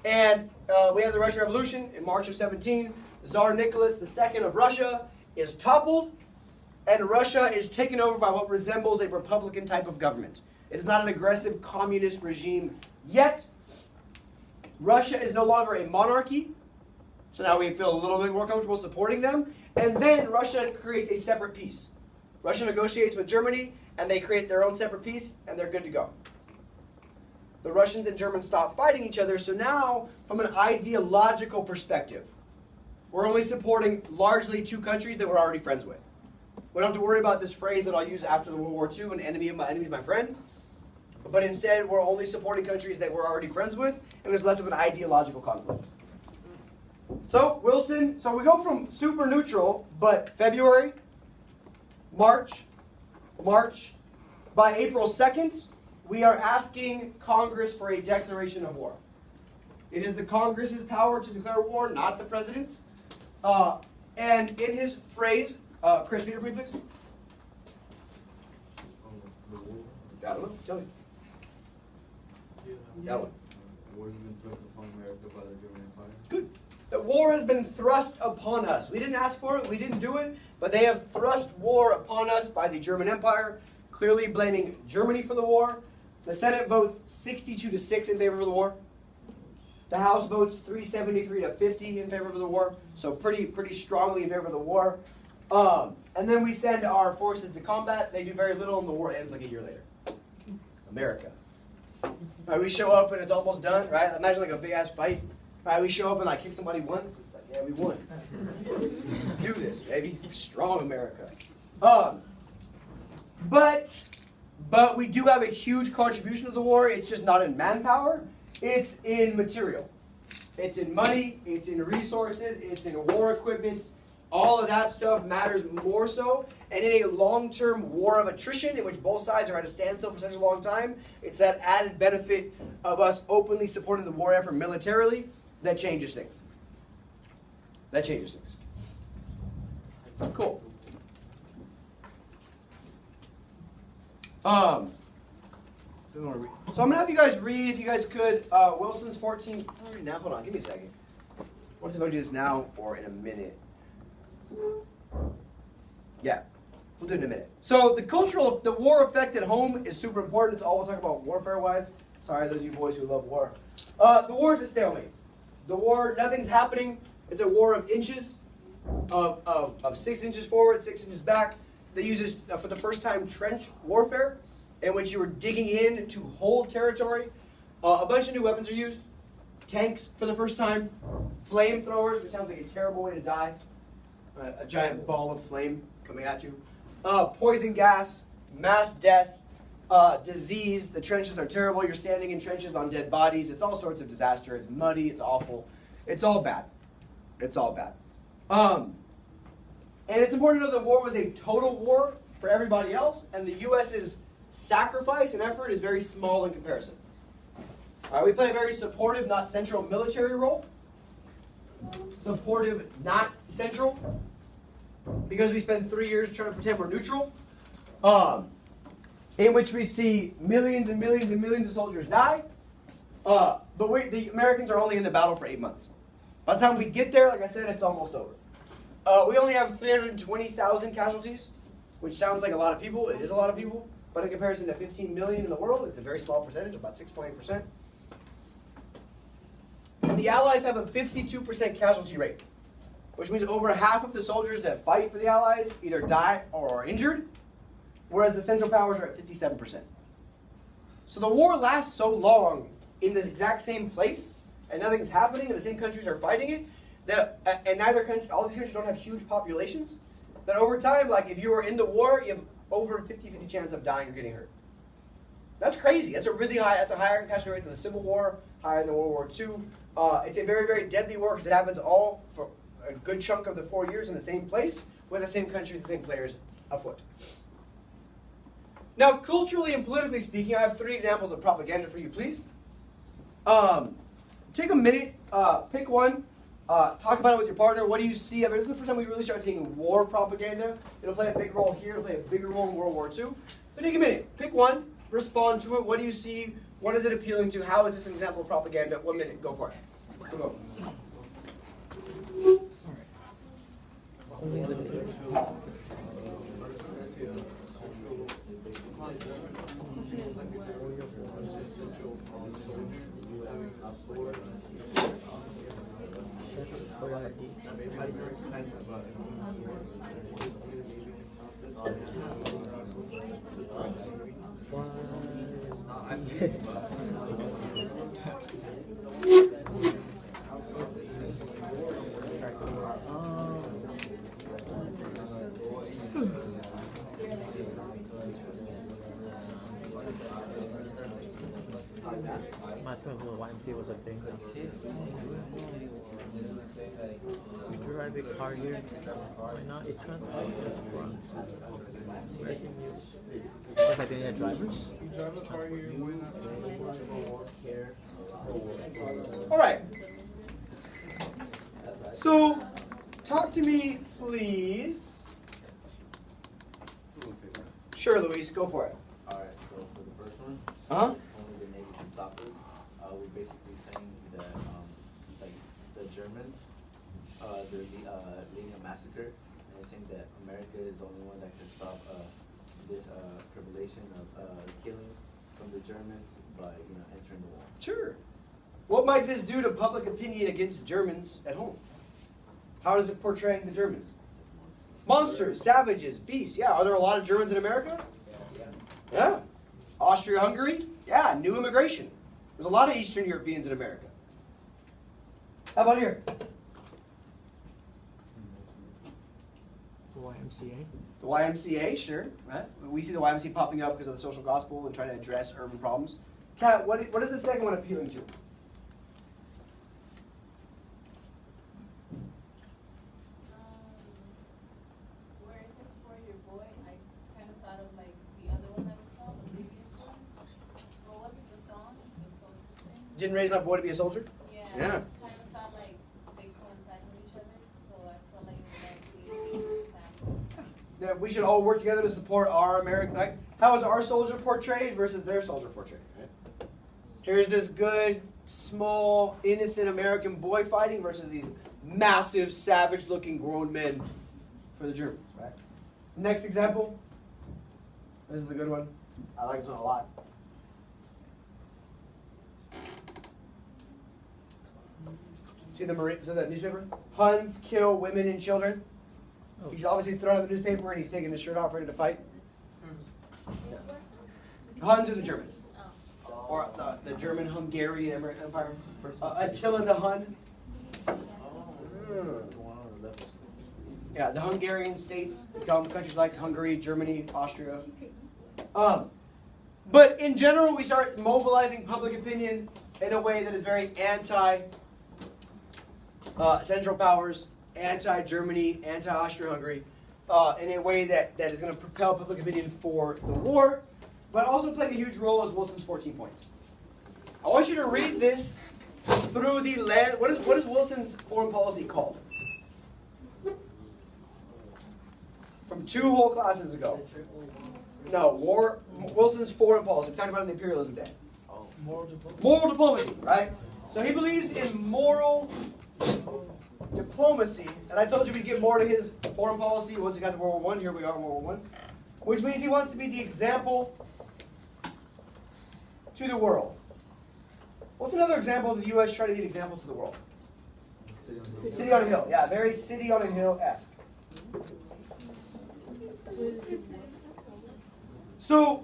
And we have the Russian Revolution in March of 17. Tsar Nicholas II of Russia is toppled, and Russia is taken over by what resembles a republican type of government. It is not an aggressive communist regime yet. Russia is no longer a monarchy, so now we feel a little bit more comfortable supporting them. And then Russia creates a separate peace. Russia negotiates with Germany, and they create their own separate peace, and they're good to go. The Russians and Germans stop fighting each other, so now, from an ideological perspective, we're only supporting largely two countries that we're already friends with. We don't have to worry about this phrase that I'll use after the World War II, an enemy of my enemies, my friends. But instead, we're only supporting countries that we're already friends with, and there's less of an ideological conflict. So, Wilson, so we go from super neutral, but February, March, by April 2nd, we are asking Congress for a declaration of war. It is the Congress's power to declare war, not the president's. And in his phrase, Chris, read it for me, please. I don't know. Tell me. That one. War has been thrust upon America by the German Empire. Good. The war has been thrust upon us. We didn't ask for it. We didn't do it. But they have thrust war upon us by the German Empire, clearly blaming Germany for the war. The Senate votes 62-6 in favor of the war. The House votes 373-50 in favor of the war. So pretty strongly in favor of the war. And then we send our forces to combat. They do very little, and the war ends like a year later. America. Right, we show up and it's almost done, right? Imagine like a big ass fight. Right, we show up and like kick somebody once. It's like, yeah, we won. Let's do this, baby. Strong America. But we do have a huge contribution to the war. It's just not in manpower. It's in material. It's in money. It's in resources. It's in war equipment. All of that stuff matters more so. And in a long-term war of attrition in which both sides are at a standstill for such a long time, it's that added benefit of us openly supporting the war effort militarily that changes things. That changes things. Cool. So I'm going to have you guys read, if you guys could, Wilson's 14. Now, hold on, give me a second. What if I do this now or in a minute? Yeah. We'll do it in a minute. So the war effect at home is super important. It's all we'll talk about warfare-wise. Sorry, those of you boys who love war. The war is a stalemate. The war, nothing's happening. It's a war of inches, of 6 inches forward, 6 inches back. They use this, for the first time, trench warfare, in which you were digging in to hold territory. A bunch of new weapons are used. Tanks for the first time. Flamethrowers, which sounds like a terrible way to die. A giant ball of flame coming at you. Poison gas, mass death, disease. The trenches are terrible. You're standing in trenches on dead bodies. It's all sorts of disaster. It's muddy. It's awful. It's all bad. It's all bad. And it's important to know the war was a total war for everybody else, and the U.S.'s sacrifice and effort is very small in comparison. We play a very supportive, not central military role. Supportive, not central. Because we spend 3 years trying to pretend we're neutral. In which we see millions and millions and millions of soldiers die. But the Americans are only in the battle for 8 months. By the time we get there, like I said, it's almost over. We only have 320,000 casualties, which sounds like a lot of people. It is a lot of people. But in comparison to 15 million in the world, it's a very small percentage, about 6.8%. And the Allies have a 52% casualty rate, which means over half of the soldiers that fight for the Allies either die or are injured, whereas the Central Powers are at 57%. So the war lasts so long in this exact same place, and nothing's happening, and the same countries are fighting it, that, and neither country, all these countries don't have huge populations, that over time, like if you were in the war, you have over 50-50 chance of dying or getting hurt. That's crazy. That's a really high, that's a higher casualty rate than the Civil War, higher than World War II. It's a very, very deadly war because it happens all for a good chunk of the 4 years in the same place, with the same country, the same players afoot. Now, culturally and politically speaking, I have 3 examples of propaganda for you, please. Take a minute, pick one, talk about it with your partner. What do you see of it? This is the first time we really start seeing war propaganda. It'll play a big role here. It'll play a bigger role in World War II. But take a minute, pick one, respond to it. What do you see? What is it appealing to? How is this an example of propaganda? 1 minute, go for it. Go. YMCA was a thing. You drive a car here, why not? It's not if I didn't have drivers. You drive a car here, why not? All right. So, talk to me, please. Sure, Luis, go for it. Alright, so for the first one, Uh-huh. only the Navy can stop us. We're basically saying that like the Germans, they're leading a massacre, and they're saying that America is the only one that can stop this proliferation of killing from the Germans by entering the war. Sure. What might this do to public opinion against Germans at home? How does it portray the Germans? Monsters, savages, beasts. Yeah, are there a lot of Germans in America? Yeah. Austria-Hungary? Yeah, new immigration. There's a lot of Eastern Europeans in America. How about here? The YMCA. The YMCA, sure. Right? We see the YMCA popping up because of the social gospel and trying to address urban problems. Kat, what is the second one appealing to? Where it says for your boy, I kind of thought of like the other one that we saw, the previous one. What was it, the song? The soldier thing? Didn't raise my boy to be a soldier? Yeah. Yeah. Kind of thought like they coincide with each other, so I felt like it would like be family. That we should all work together to support our American. Like, how is our soldier portrayed versus their soldier portrayed? Right? Here's this good, small, innocent American boy fighting versus these massive, savage-looking grown men for the Germans. Right? Next example. This is a good one. I like this one a lot. See the newspaper? Huns kill women and children. He's obviously thrown out the newspaper and he's taking his shirt off, ready to fight. Yeah. Huns are the Germans. Or the German-Hungarian Empire. Attila the Hun. Yeah, the Hungarian states become countries like Hungary, Germany, Austria. But in general, we start mobilizing public opinion in a way that is very anti-Central Powers, anti-Germany, anti-Austria-Hungary, in a way that is going to propel public opinion for the war, but also playing a huge role as Wilson's 14 points. I want you to read this through the lens. What is Wilson's foreign policy called? From 2 whole classes ago. No, Wilson's foreign policy. We talked about it in the imperialism day. Moral diplomacy, right? So he believes in moral diplomacy, and I told you we'd get more to his foreign policy once we got to World War I. Here we are in World War I, which means he wants to be the example to the world. What's another example of the U.S. trying to be an example to the world? City on a Hill. Yeah, very City on a Hill-esque. So,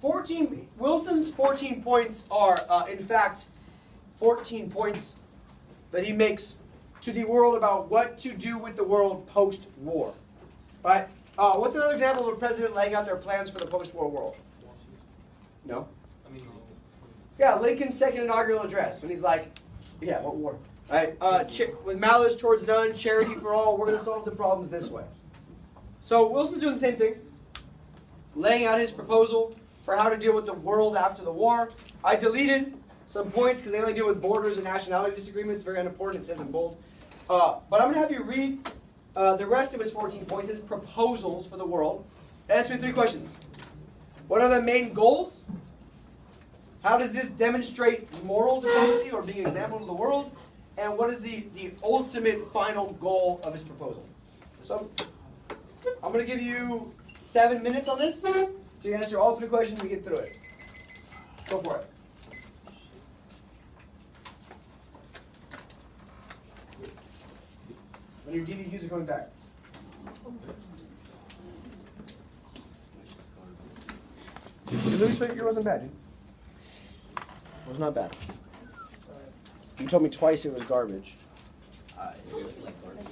Wilson's 14 points are, in fact, 14 points that he makes to the world about what to do with the world post-war. Right? What's another example of a president laying out their plans for the post-war world? No? Yeah, Lincoln's second inaugural address, when he's like, yeah, what war? Right? With malice towards none, charity for all, we're going to solve the problems this way. So Wilson's doing the same thing, laying out his proposal for how to deal with the world after the war. I deleted some points because they only deal with borders and nationality disagreements. Very unimportant, it says in bold. But I'm going to have you read the rest of his 14 points, his proposals for the world, answering 3 questions. What are the main goals? How does this demonstrate moral diplomacy or being an example to the world? And what is the ultimate final goal of his proposal? So I'm going to give you 7 minutes on this to answer all 3 questions and get through it. Go for it. When your DVQs are going back. The movie Spectre wasn't bad, dude. It was not bad. You told me twice it was garbage. It looked like garbage.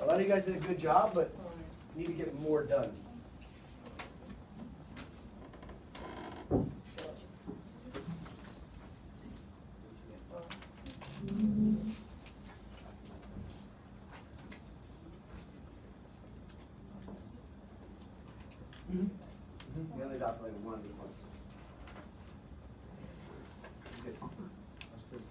A lot of you guys did a good job, but you need to get more done. We only adopted like one of the points. Good. That's good.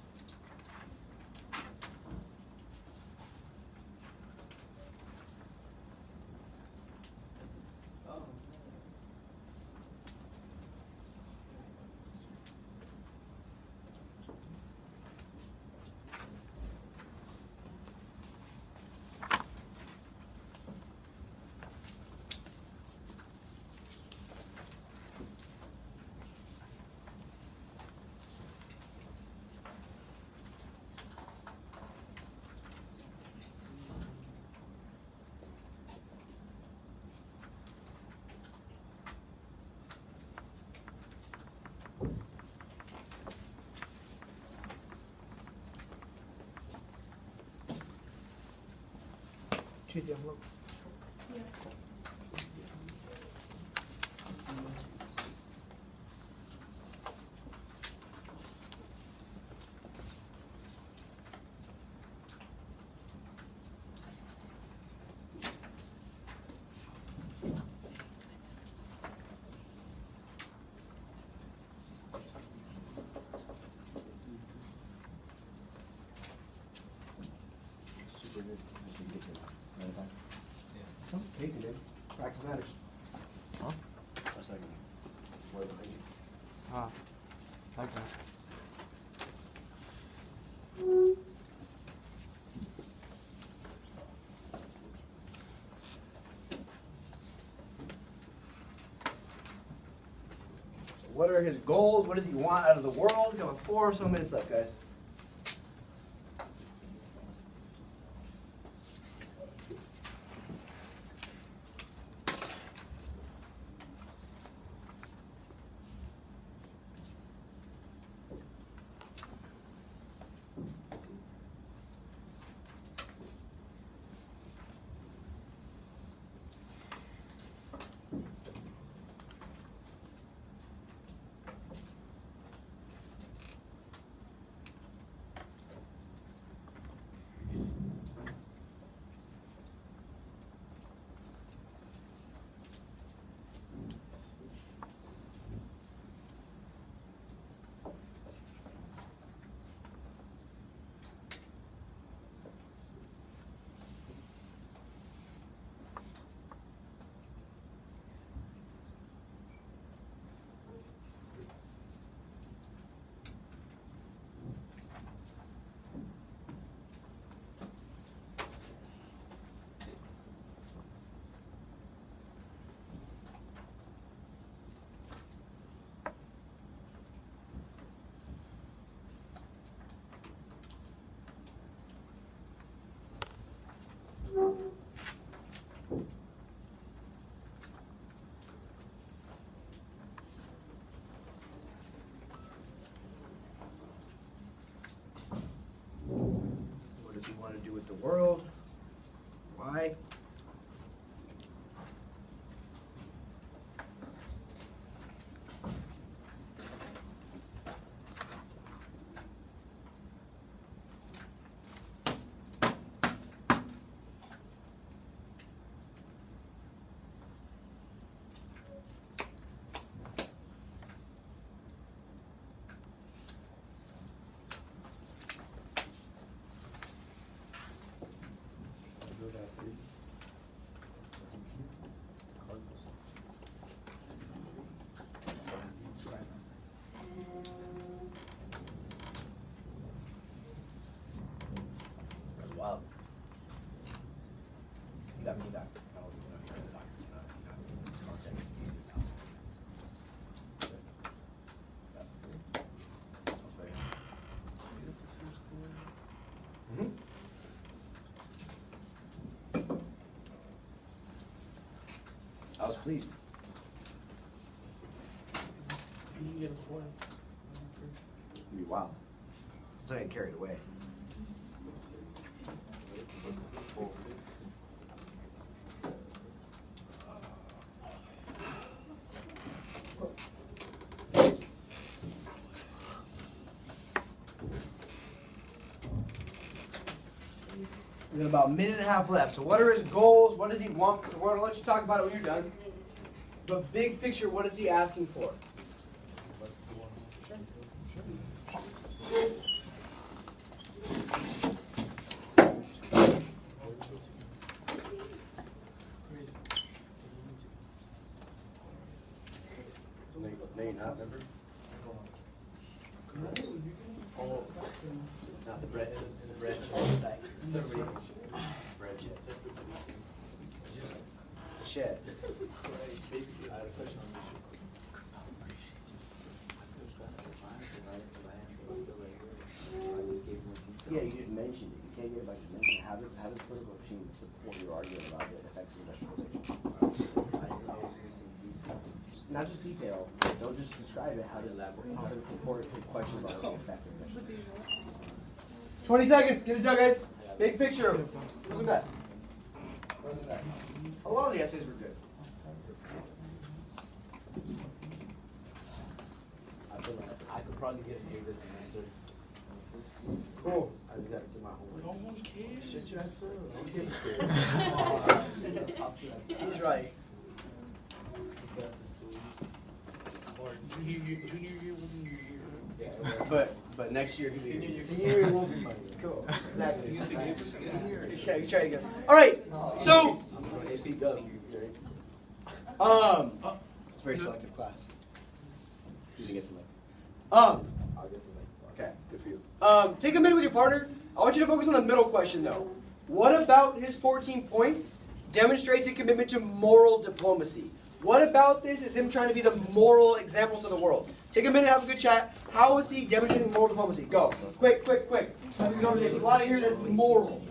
Check the envelope. Super good. Oh, Casey did. Practice matters. Huh? That's like more than crazy. Ah, okay. What are his goals? What does he want out of the world? We got 4 or so minutes left, guys. What does he want to do with the world? Why? Wow. That means that. Context. I was pleased. You can get a 4. It'd be wild. So I get carried away. We got about a minute and a half left. So what are his goals? What does he want for the world? I'll let you talk about it when you're done. But big picture, what is he asking for? No, you're not, remember? Oh, not the bread, in the bread. Shed. Basically, I had a question on Yeah, you didn't mention it. You can't get back to mention it. How does political machines support your argument about the effects of industrialization? Not just detail. Don't just describe it. How does it support the question about the effect of industrialization? 20 seconds. Get it done, guys. Big picture. Wasn't bad. Wasn't bad. A lot of the essays were good. I feel like I could probably get an A this semester. Cool. I just got to do my homework. No one cares. Shut your ass up. He's right. Junior year wasn't your year. But next year, senior year won't be cool. Exactly. Yeah, you try to go. All right. So, it's a very selective class. You didn't get selected. I'll get some. Okay, good for you. Take a minute with your partner. I want you to focus on the middle question, though. What about his 14 points demonstrates a commitment to moral diplomacy? What about this is him trying to be the moral example to the world? Take a minute, have a good chat. How is he demonstrating moral diplomacy? Go. Quick, quick, quick. Have a good conversation. You want to hear that's moral.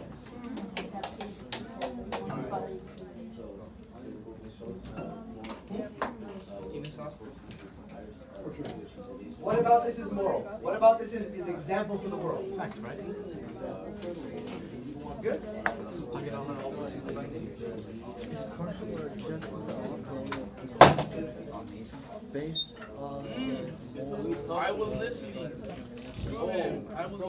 What about this is moral? What about this is example for the world? Facts, right? Good? I was listening. Go ahead. I was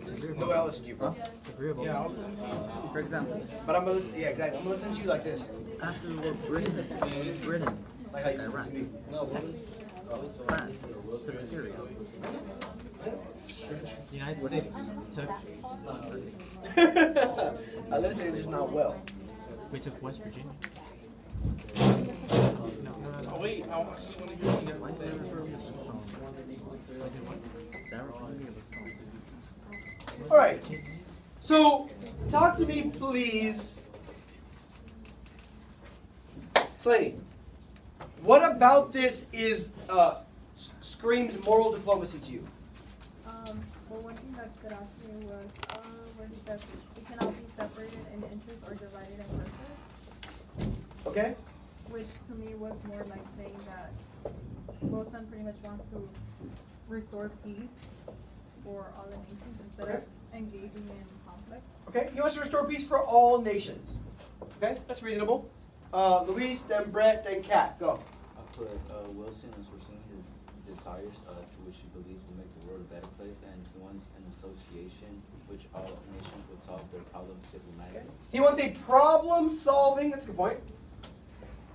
listening. No, I listen to you, bro. Agreeable. Yeah, I'll listen to you too. For example, But I'm gonna listen. Yeah, exactly. I'm gonna listen to you like this, after the war, Britain, like how you listen to me. France took Syria. United States took. I listen, just not well. We took West Virginia. Oh wait, I actually want to hear what you guys say. All right. So, talk to me, please. Slaney, what about this is screams moral diplomacy to you? Well, one thing that stood out to me was where he said it cannot be separated in interest or divided in purpose, Okay. which to me was more like saying that Wilson pretty much wants to restore peace for all the nations instead of engaging in conflict. Okay. He wants to restore peace for all nations. Okay, that's reasonable. Luis, then Brett, then Kat. Go. I put Wilson is foreseeing his desires to which he believes will make the world a better place, and he wants an association which all nations would solve their problems diplomatically. He wants a problem-solving. That's a good point.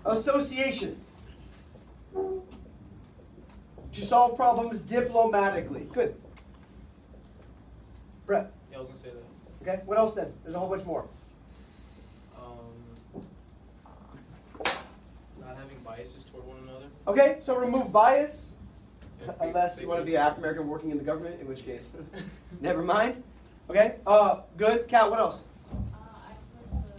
Association to solve problems diplomatically. Good. Brett. Yeah, I was gonna say that. Okay. What else then? There's a whole bunch more. Not having biases toward one another. Okay. So remove bias, And unless you want to be African American working in the government, in which case, never mind. Okay. Good. Kat. What else? I put the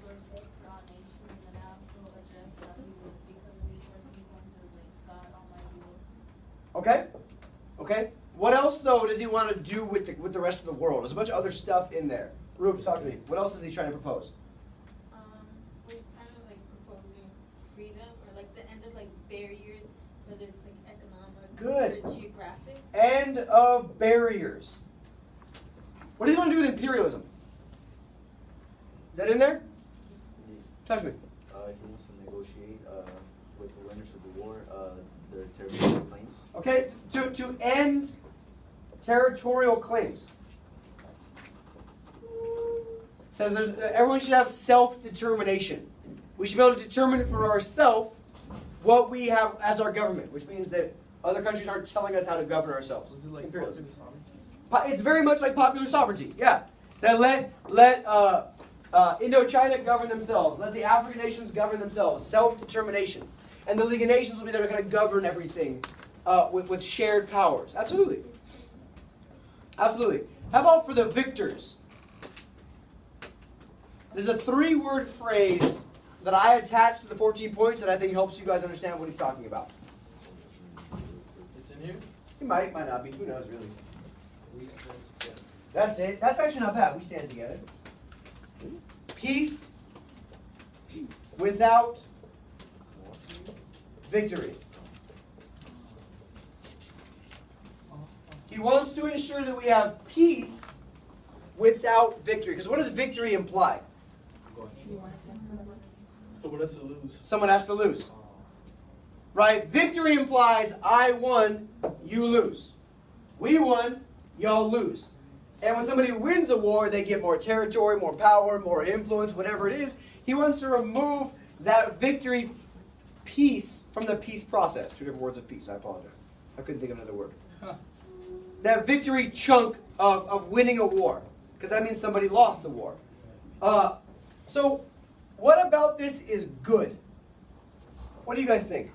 resources for our nation, and then I also addressed that he would, because of resources, he wants to like God Almighty will. Okay. Okay. What else though does he want to do with the rest of the world? There's a bunch of other stuff in there. Rubes, talk to me. What else is he trying to propose? Well, it's kind of like proposing freedom or like the end of like barriers, whether it's like economic Good. or geographic. End of barriers. What do you want to do with imperialism? Is that in there? Talk to me. He wants to negotiate with the winners of the war their territorial claims. Okay, to end territorial claims. Says everyone should have self-determination. We should be able to determine for ourselves what we have as our government, which means that other countries aren't telling us how to govern ourselves. Was it like Imperialism. popular sovereignty? It's very much like popular sovereignty. Yeah, that let Indochina govern themselves. Let the African nations govern themselves. Self-determination, and the League of Nations will be there to kind of govern everything with shared powers. Absolutely, absolutely. How about for the victors? There's a 3-word phrase that I attached to the 14 points that I think helps you guys understand what he's talking about. It's in here. It might not be. Who knows, really? We stand together. That's it. That's actually not bad. We stand together. Peace without victory. He wants to ensure that we have peace without victory. Because what does victory imply? Someone has to lose. Someone has to lose. Right? Victory implies I won, you lose. We won, y'all lose. And when somebody wins a war, they get more territory, more power, more influence, whatever it is. He wants to remove that victory piece from the peace process. 2 different words of peace, I apologize. I couldn't think of another word. That victory chunk of winning a war. Because that means somebody lost the war. So, what about this is good? What do you guys think?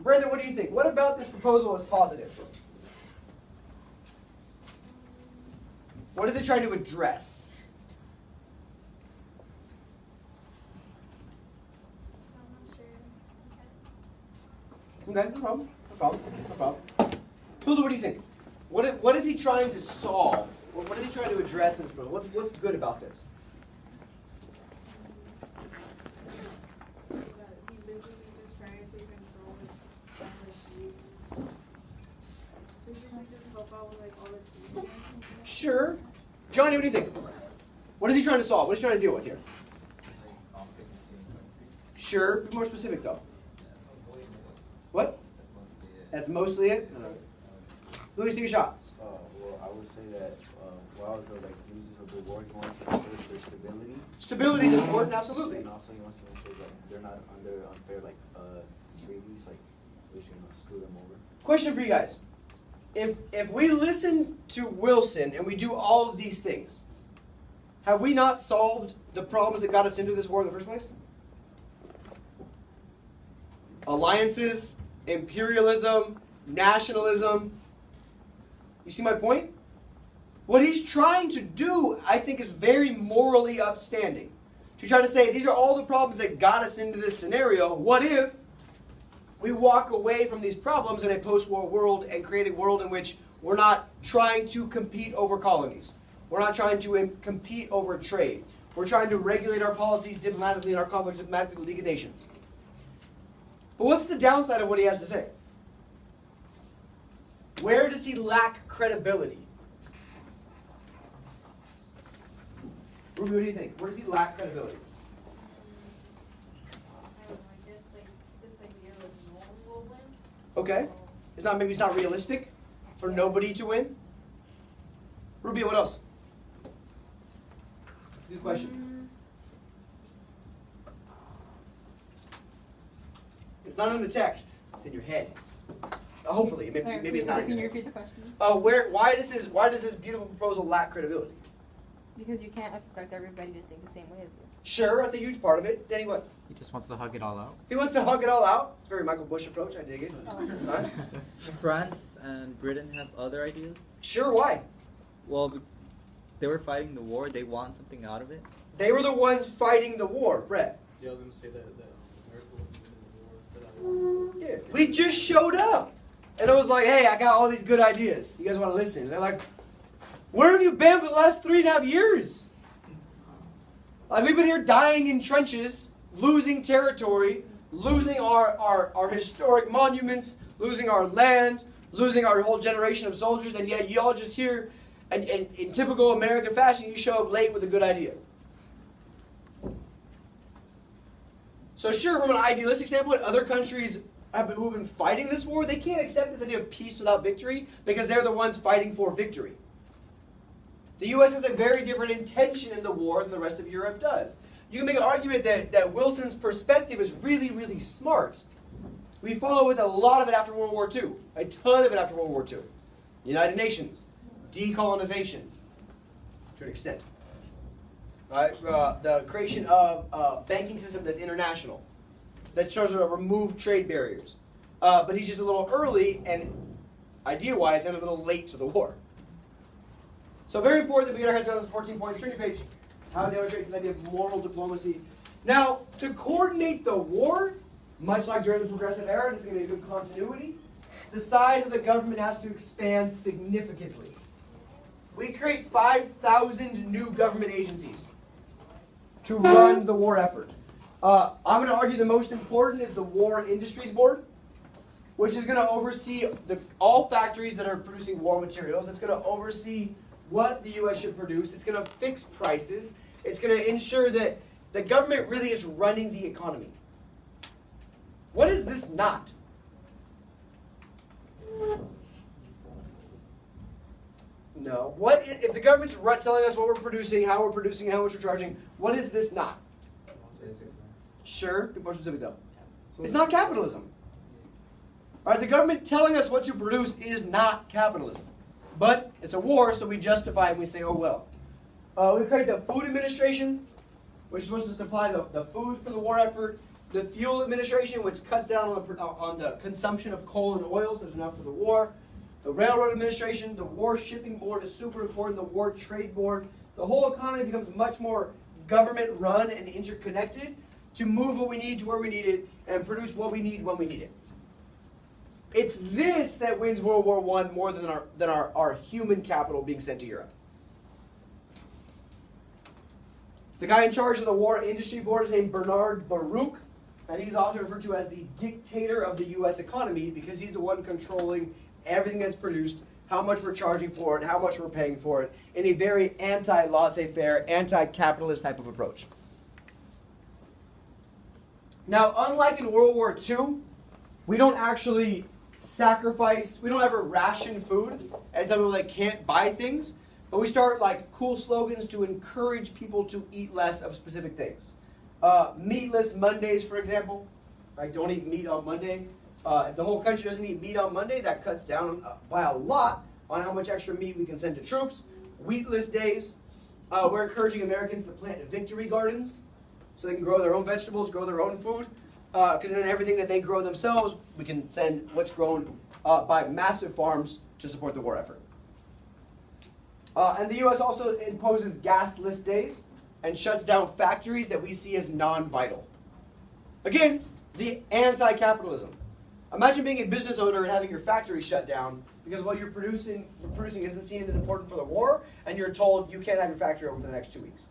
Brendan, what do you think? What about this proposal is positive? What is it trying to address? I'm not Okay, no problem. No problem. No problem. Hilda, what do you think? What is he trying to solve? What is he trying to address in this proposal? What's good about this? He's basically just trying to take control of basically just help out with like all the teachers. Sure. Johnny, what do you think? What is he trying to solve? What is he trying to deal with here? Sure. Be more specific, though. What? That's mostly it? Louis, take a shot. Well, I would say that while the users of the war, he wants to ensure their stability. Stability is important, absolutely. And also he wants to ensure that they're not under unfair treaties, we should screw them over. Question for you guys. If we listen to Wilson and we do all of these things, have we not solved the problems that got us into this war in the first place? Alliances, imperialism, nationalism. You see my point? What he's trying to do, I think, is very morally upstanding. To try to say, these are all the problems that got us into this scenario. What if we walk away from these problems in a post-war world and create a world in which we're not trying to compete over colonies? We're not trying to compete over trade. We're trying to regulate our policies diplomatically and our conflicts diplomatically with the League of Nations. But what's the downside of what he has to say? Where does he lack credibility? Ruby, what do you think? Where does he lack credibility? I don't know, I guess like this idea of no one will win. Okay. Maybe it's not realistic for nobody to win? Ruby, what else? That's a good question. It's not in the text. It's in your head. Hopefully, maybe it's not. Can you repeat the question? Why does this beautiful proposal lack credibility? Because you can't expect everybody to think the same way as you. Sure, that's a huge part of it. Danny, what? He just wants to hug it all out. He wants to hug it all out. It's a very Michael Bush approach. I dig it. Huh? France and Britain have other ideas. Sure, why? Well, they were fighting the war. They want something out of it. They were the ones fighting the war, Brett. Yeah, I was going to say that America wasn't in the war for that war. Yeah. We just showed up. And I was like, hey, I got all these good ideas. You guys want to listen? And they're like, where have you been for the last 3.5 years? Like, we've been here dying in trenches, losing territory, losing our historic monuments, losing our land, losing our whole generation of soldiers, and yet you all just here, and in typical American fashion, you show up late with a good idea. So sure, from an idealistic standpoint, other countries who have been fighting this war, they can't accept this idea of peace without victory because they're the ones fighting for victory. The U.S. has a very different intention in the war than the rest of Europe does. You can make an argument that Wilson's perspective is really, really smart. We follow with a lot of it after World War II. A ton of it after World War II. United Nations. Decolonization. To an extent. Right? The creation of a banking system that's international. That starts to remove trade barriers. But he's just a little early and idea-wise and a little late to the war. So very important that we get our heads around this 14 points. Turn your page. How it demonstrates an idea of moral diplomacy. Now, to coordinate the war, much like during the Progressive Era, this is going to be a good continuity, the size of the government has to expand significantly. We create 5,000 new government agencies to run the war effort. I'm going to argue the most important is the War Industries Board, which is going to oversee all factories that are producing war materials. It's going to oversee what the U.S. should produce. It's going to fix prices. It's going to ensure that the government really is running the economy. What is this not? No. What if the government's telling us what we're producing, how much we're charging? What is this not? Sure. Be more specific though. It's not capitalism. All right. The government telling us what to produce is not capitalism. But it's a war, so we justify it and we say, oh well. We create the Food Administration, which is supposed to supply the food for the war effort. The Fuel Administration, which cuts down on the consumption of coal and oil, so there's enough for the war. The Railroad Administration, the War Shipping Board is super important, the War Trade Board. The whole economy becomes much more government-run and interconnected to move what we need to where we need it and produce what we need when we need it. It's this that wins World War I more than our human capital being sent to Europe. The guy in charge of the War Industry Board is named Bernard Baruch, and he's often referred to as the dictator of the U.S. economy because he's the one controlling everything that's produced, how much we're charging for it, how much we're paying for it, in a very anti-laissez-faire, anti-capitalist type of approach. Now, unlike in World War II, we don't actually sacrifice, we don't ever ration food and tell people they can't buy things, but we start like cool slogans to encourage people to eat less of specific things. Meatless Mondays, for example. Right? Don't eat meat on Monday. If the whole country doesn't eat meat on Monday, that cuts down by a lot on how much extra meat we can send to troops. Wheatless days. We're encouraging Americans to plant victory gardens so they can grow their own vegetables, grow their own food. Because then everything that they grow themselves, we can send what's grown by massive farms to support the war effort. And the U.S. also imposes gasless days and shuts down factories that we see as non-vital. Again, the anti-capitalism. Imagine being a business owner and having your factory shut down because what you're producing isn't seen as important for the war, and you're told you can't have your factory open for the next 2 weeks.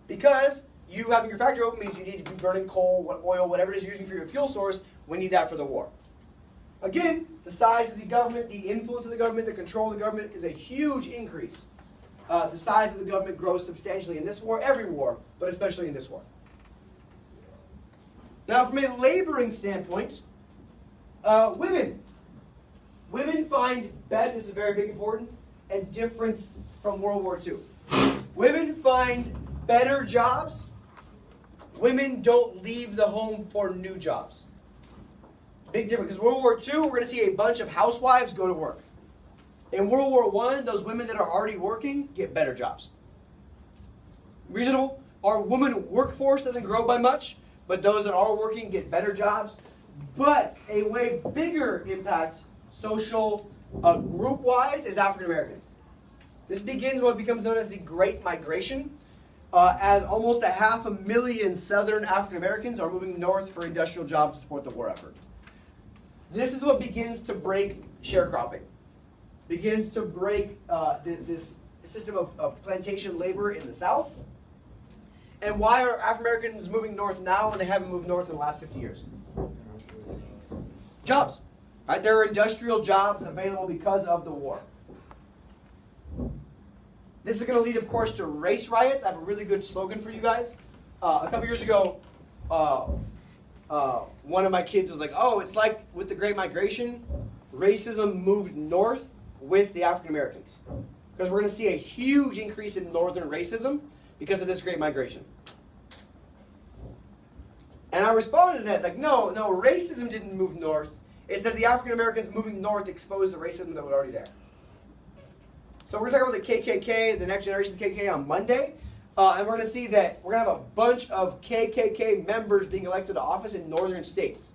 Because you having your factory open means you need to be burning coal, oil, whatever it is you're using for your fuel source. We need that for the war. Again, the size of the government, the influence of the government, the control of the government is a huge increase. The size of the government grows substantially in this war, every war, but especially in this war. Now, from a laboring standpoint, women. Women find this is very big important, a difference from World War II. Women find better jobs. Women don't leave the home for new jobs. Big difference, because World War II, we're going to see a bunch of housewives go to work. In World War I, those women that are already working get better jobs. Reasonable? Our woman workforce doesn't grow by much, but those that are working get better jobs. But a way bigger impact, social, group-wise, is African Americans. This begins what becomes known as the Great Migration, as almost 500,000 Southern African Americans are moving north for industrial jobs to support the war effort. This is what begins to break sharecropping, begins to break this system of plantation labor in the South. And why are African Americans moving north now when they haven't moved north in the last 50 years? Jobs. Right? There are industrial jobs available because of the war. This is going to lead, of course, to race riots. I have a really good slogan for you guys. A couple years ago, one of my kids was like, oh, it's like with the Great Migration, racism moved north with the African Americans. Because we're going to see a huge increase in northern racism because of this Great Migration. And I responded to that, like, no, racism didn't move north. It's that the African Americans moving north exposed the racism that was already there. So we're going to talk about the KKK, the next generation of the KKK on Monday. And we're going to see that we're going to have a bunch of KKK members being elected to office in northern states.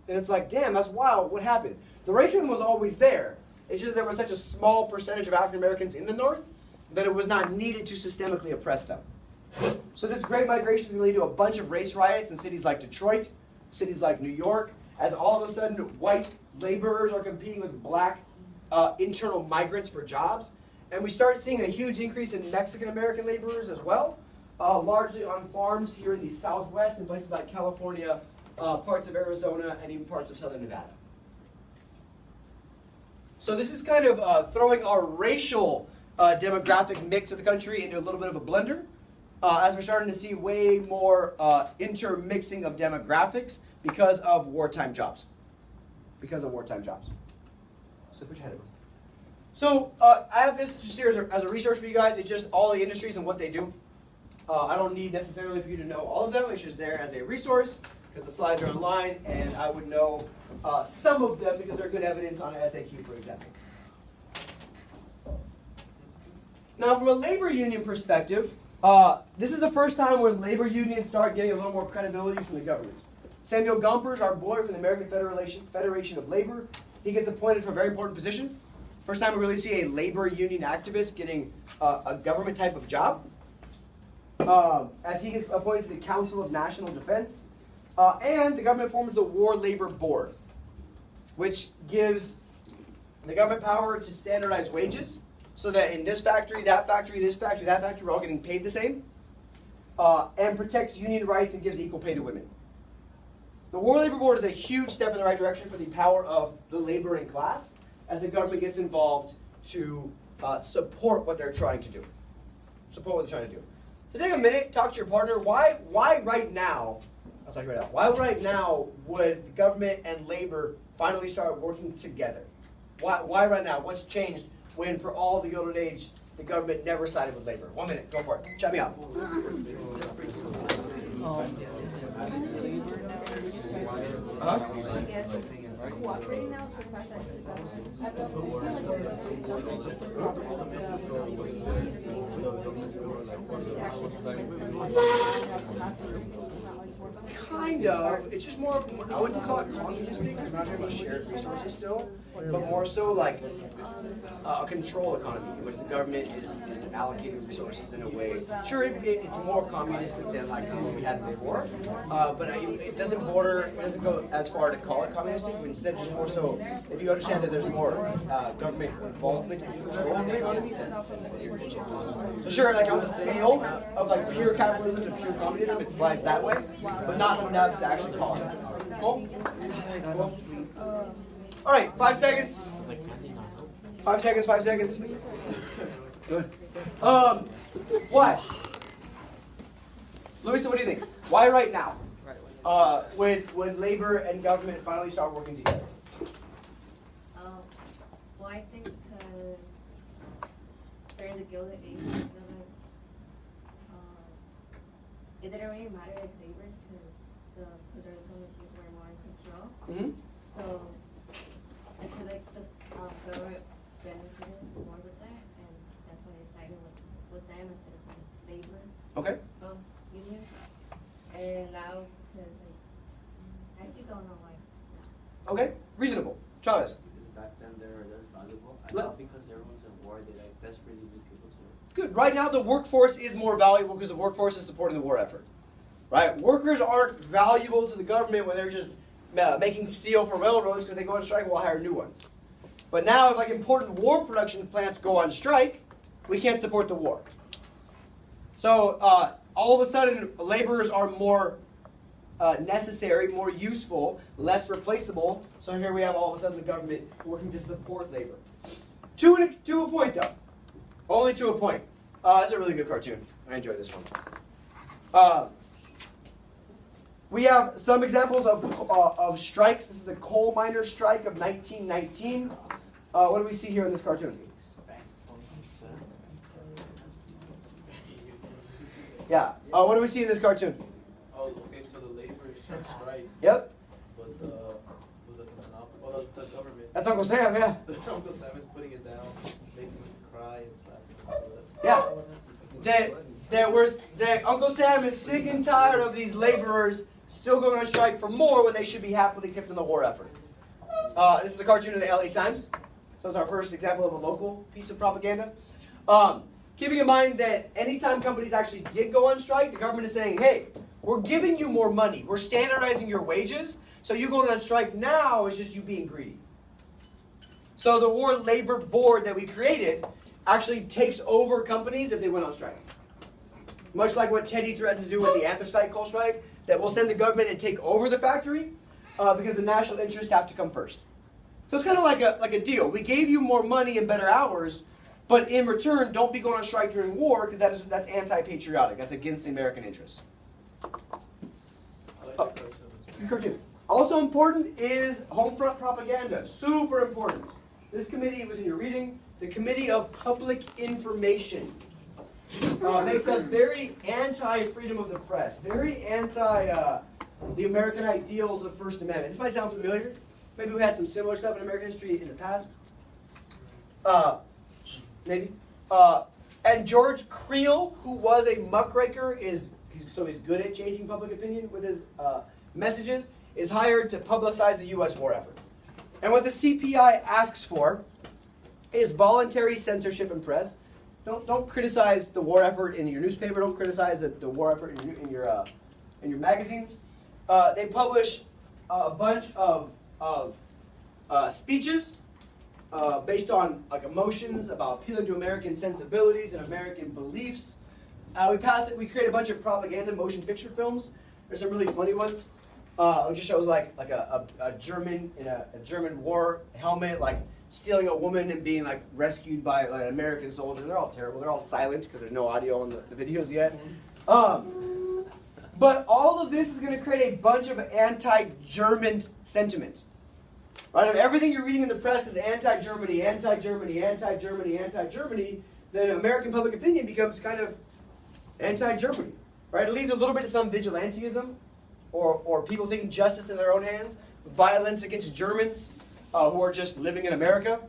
And it's like, damn, that's wild. What happened? The racism was always there. It's just that there was such a small percentage of African Americans in the north that it was not needed to systemically oppress them. So this Great Migration is going to lead to a bunch of race riots in cities like Detroit, cities like New York, as all of a sudden white laborers are competing with black internal migrants for jobs. And we start seeing a huge increase in Mexican-American laborers as well, largely on farms here in the Southwest, in places like California, parts of Arizona, and even parts of southern Nevada. So this is kind of throwing our racial demographic mix of the country into a little bit of a blender, as we're starting to see way more intermixing of demographics because of wartime jobs. So put your head over. So I have this just here as a resource for you guys. It's just all the industries and what they do. I don't need necessarily for you to know all of them. It's just there as a resource because the slides are online, and I would know some of them because they're good evidence on an SAQ, for example. Now, from a labor union perspective, this is the first time when labor unions start getting a little more credibility from the government. Samuel Gompers, our boy from the American Federation of Labor, he gets appointed for a very important position. First time we really see a labor union activist getting a government type of job. As he gets appointed to the Council of National Defense. And the government forms the War Labor Board. which gives the government power to standardize wages so that in this factory, that factory, this factory, that factory, we're all getting paid the same, and protects union rights and gives equal pay to women. The War Labor Board is a huge step in the right direction for the power of the laboring class as the government gets involved to support what they're trying to do. Support what they're trying to do. So take a minute, talk to your partner. Why right now, I'll talk right now, why right now would the government and labor finally start working together? Why right now? What's changed when for all the Gilded Age the government never sided with labor? 1 minute, go for it. Chat me out. Cooperating now to the fact that I feel like Kind of. It's just more, I wouldn't call it communistic, because we're not talking about shared resources still, but more so like a control economy, in which the government is allocating resources in a way. Sure, it's more communistic than like what we had before, but it doesn't go as far to call it communistic. Instead, just more so, if you understand that there's more government involvement and control in the economy, so sure, like on the scale of like pure capitalism to pure communism, it slides that way, but not enough to actually call it that. Cool? All right, 5 seconds. 5 seconds, 5 seconds. Good. Why? Louisa, what do you think? Why right now? Would labor and government finally start working together? Well, I think because during the Gilded Age, I feel like it didn't really matter like labor because the political machines were more in control. Mm-hmm. So I feel like the government benefited more with that, and that's why they sided with them instead of with labor. Okay. Union. And now, because I actually don't know why. No. Okay. Reasonable. Chavez. Because back then they were less valuable. I thought because everyone's at war, they like desperately need people to work. Good. Right now, the workforce is more valuable because the workforce is supporting the war effort. Right? Workers aren't valuable to the government when they're just making steel for railroads because they go on strike and we'll hire new ones. But now, if like important war production plants go on strike, we can't support the war. So all of a sudden, laborers are more necessary, more useful, less replaceable. So here we have all of a sudden the government working to support labor. To a point, though. Only to a point. That's a really good cartoon. I enjoyed this one. We have some examples of strikes. This is the coal miner strike of 1919. What do we see here in this cartoon? Yeah. What do we see in this cartoon? Oh, okay, so the laborers trying to strike. Yep. But the monopoly, well, that's the government. That's Uncle Sam, yeah. Uncle Sam is putting it down, making them cry and slapping them. Yeah. Uncle Sam is sick and tired of these laborers still going on strike for more when they should be happily tipped in the war effort. This is a cartoon of the LA Times. So it's our first example of a local piece of propaganda. Keeping in mind that anytime companies actually did go on strike, the government is saying, hey, we're giving you more money. We're standardizing your wages. So you going on strike now is just you being greedy. So the War Labor Board that we created actually takes over companies if they went on strike. Much like what Teddy threatened to do with the anthracite coal strike, that we'll send the government and take over the factory because the national interests have to come first. So it's kind of like a deal. We gave you more money and better hours, but in return, don't be going on strike during war because that's anti-patriotic. That's against the American interests. Also important is home front propaganda. Super important. This committee was in your reading. The Committee of Public Information makes us very anti-freedom of the press, very anti the American ideals of First Amendment. This might sound familiar. Maybe we had some similar stuff in American history in the past. Maybe. And George Creel, who was a muckraker, he's good at changing public opinion with his messages, is hired to publicize the U.S. war effort. And what the CPI asks for is voluntary censorship in press. Don't criticize the war effort in your newspaper. Don't criticize the war effort in your magazines. They publish a bunch of speeches based on like emotions, about appealing to American sensibilities and American beliefs. We create a bunch of propaganda motion picture films. There's some really funny ones. It just shows like a German in a German war helmet, like stealing a woman and being like rescued by like, an American soldier. They're all terrible. They're all silent because there's no audio on the videos yet. But all of this is going to create a bunch of anti-German sentiment. Right? If everything you're reading in the press is anti-Germany, anti-Germany, anti-Germany, anti-Germany, then American public opinion becomes kind of anti-Germany. Right? It leads a little bit to some vigilantism, or people taking justice in their own hands, violence against Germans who are just living in America.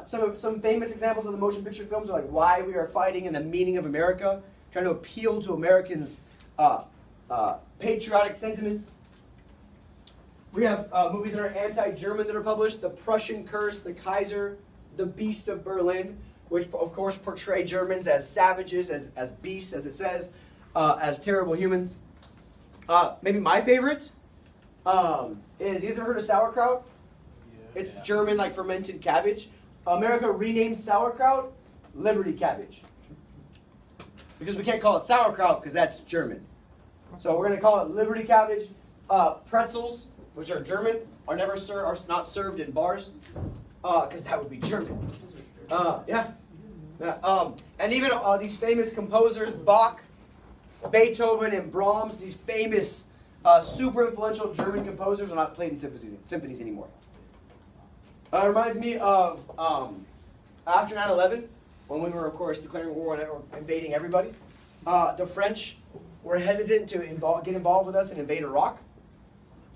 Some famous examples of the motion picture films are like Why We Are Fighting and The Meaning of America, trying to appeal to Americans' patriotic sentiments. We have movies that are anti-German that are published. The Prussian Curse, The Kaiser, The Beast of Berlin, which of course portray Germans as savages, as beasts, as it says, as terrible humans. Maybe my favorite is, you guys ever heard of sauerkraut? Yeah. It's German, like fermented cabbage. America renamed sauerkraut Liberty cabbage. Because we can't call it sauerkraut because that's German. So we're going to call it Liberty cabbage. Pretzels, which are German, are not served in bars because that would be German. Yeah. And even these famous composers, Bach, Beethoven, and Brahms, these famous super influential German composers are not played in symphonies anymore. It reminds me of after 9/11, when we were, of course, declaring war or invading everybody. The French were hesitant to get involved with us and invade Iraq.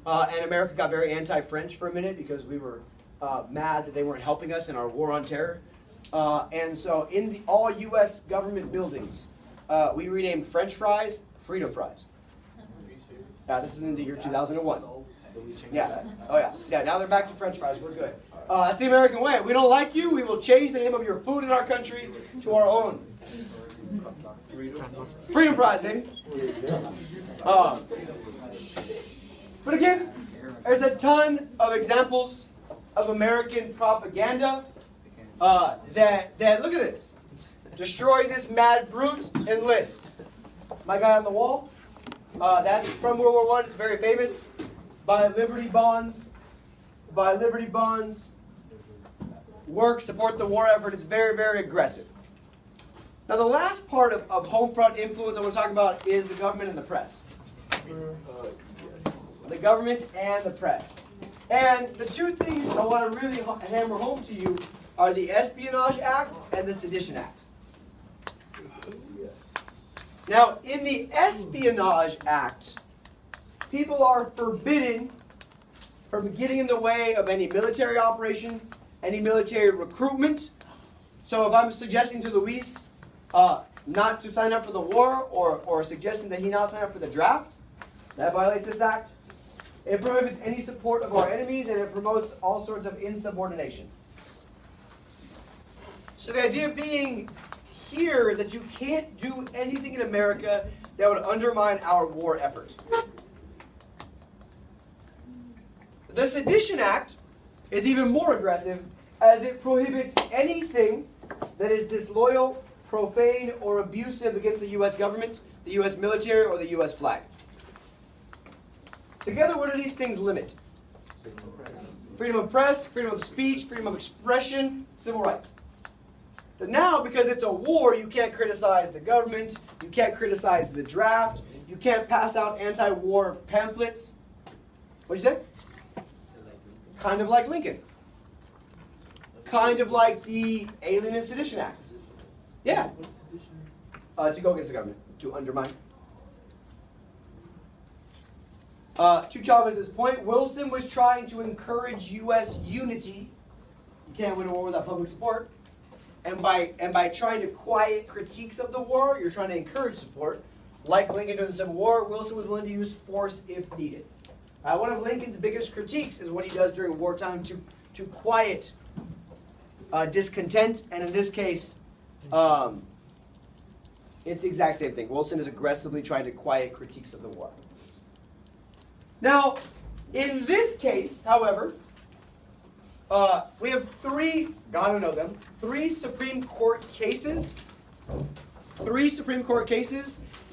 And America got very anti-French for a minute because we were mad that they weren't helping us in our war on terror. And so in all U.S. government buildings, we renamed French fries Freedom Fries. This is in the year 2001. Yeah. Oh, yeah. Yeah, now they're back to French fries. We're good. That's the American way. We don't like you. We will change the name of your food in our country to our own. Freedom fries, baby. But again, there's a ton of examples of American propaganda that look at this. Destroy this mad brute, enlist. My guy on the wall, that's from World War I. It's very famous. Buy Liberty bonds. Buy Liberty bonds. Work, support the war effort. It's very, very aggressive. Now, the last part of home front influence I want to talk about is the government and the press. The government and the press. And the two things I want to really hammer home to you are the Espionage Act and the Sedition Act. Now, in the Espionage Act, people are forbidden from getting in the way of any military operation, any military recruitment. So if I'm suggesting to Luis not to sign up for the war or suggesting that he not sign up for the draft, that violates this act. It prohibits any support of our enemies, and it promotes all sorts of insubordination. So the idea being here that you can't do anything in America that would undermine our war effort. The Sedition Act is even more aggressive, as it prohibits anything that is disloyal, profane, or abusive against the U.S. government, the U.S. military, or the U.S. flag. Together, what do these things limit? Freedom of press, freedom of speech, freedom of expression, civil rights. But now, because it's a war, you can't criticize the government, you can't criticize the draft, you can't pass out anti-war pamphlets. What'd you say? Kind of like Lincoln. Kind of like the Alien and Sedition Acts. Yeah. To go against the government, to undermine. To Chavez's point, Wilson was trying to encourage U.S. unity. You can't win a war without public support. And by trying to quiet critiques of the war, you're trying to encourage support. Like Lincoln during the Civil War, Wilson was willing to use force if needed. One of Lincoln's biggest critiques is what he does during wartime to quiet discontent. And in this case, it's the exact same thing. Wilson is aggressively trying to quiet critiques of the war. Now, in this case, however, we have three, gotta know them, three Supreme Court cases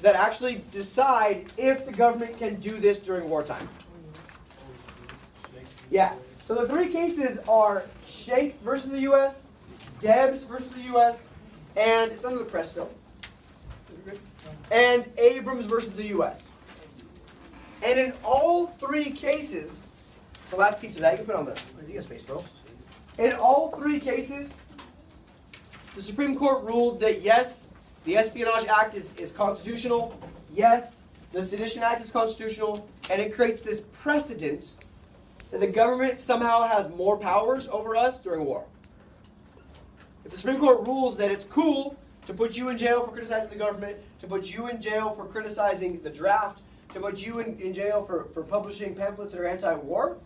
that actually decide if the government can do this during wartime. Yeah. So the three cases are Schenck versus the U.S., Debs versus the U.S., and it's under the press still, and Abrams versus the U.S. And in all three cases, it's the last piece of that. You can put on the space, bro. In all three cases, the Supreme Court ruled that yes, the Espionage Act is constitutional. Yes, the Sedition Act is constitutional, and it creates this precedent that the government somehow has more powers over us during war. If the Supreme Court rules that it's cool to put you in jail for criticizing the government, to put you in jail for criticizing the draft, to put you in jail for publishing pamphlets that are anti-war,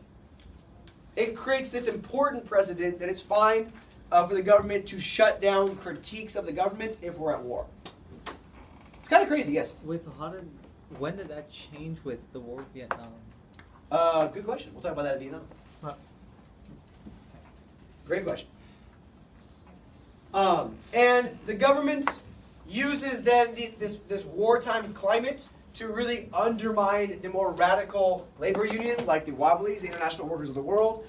it creates this important precedent that it's fine for the government to shut down critiques of the government if we're at war. It's kind of crazy, yes? Wait, so when did that change with the war of Vietnam? Good question. We'll talk about that at Vietnam. Great question. And the government uses then this wartime climate to really undermine the more radical labor unions like the Wobblies, the International Workers of the World,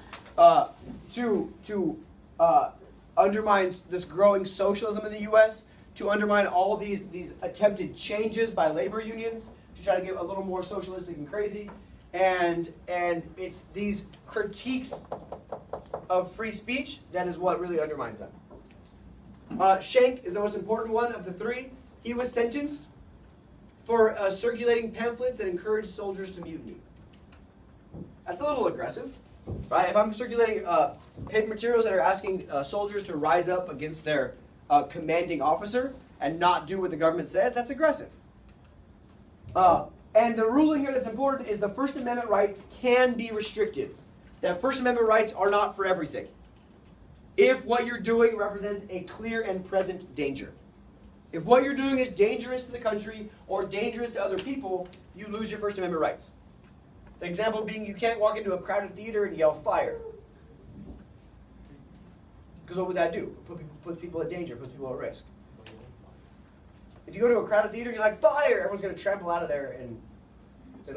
to undermine this growing socialism in the U.S., to undermine all these attempted changes by labor unions, to try to get a little more socialistic and crazy. And it's these critiques of free speech that is what really undermines them. Schenck is the most important one of the three. He was sentenced for circulating pamphlets that encouraged soldiers to mutiny. That's a little aggressive, right? If I'm circulating paper materials that are asking soldiers to rise up against their commanding officer and not do what the government says, that's aggressive. And the ruling here that's important is the First Amendment rights can be restricted. That First Amendment rights are not for everything. If what you're doing represents a clear and present danger. If what you're doing is dangerous to the country or dangerous to other people, you lose your First Amendment rights. The example being you can't walk into a crowded theater and yell fire. Because what would that do? Put people at danger, puts people at risk. If you go to a crowded theater and you're like, fire! Everyone's going to trample out of there and... You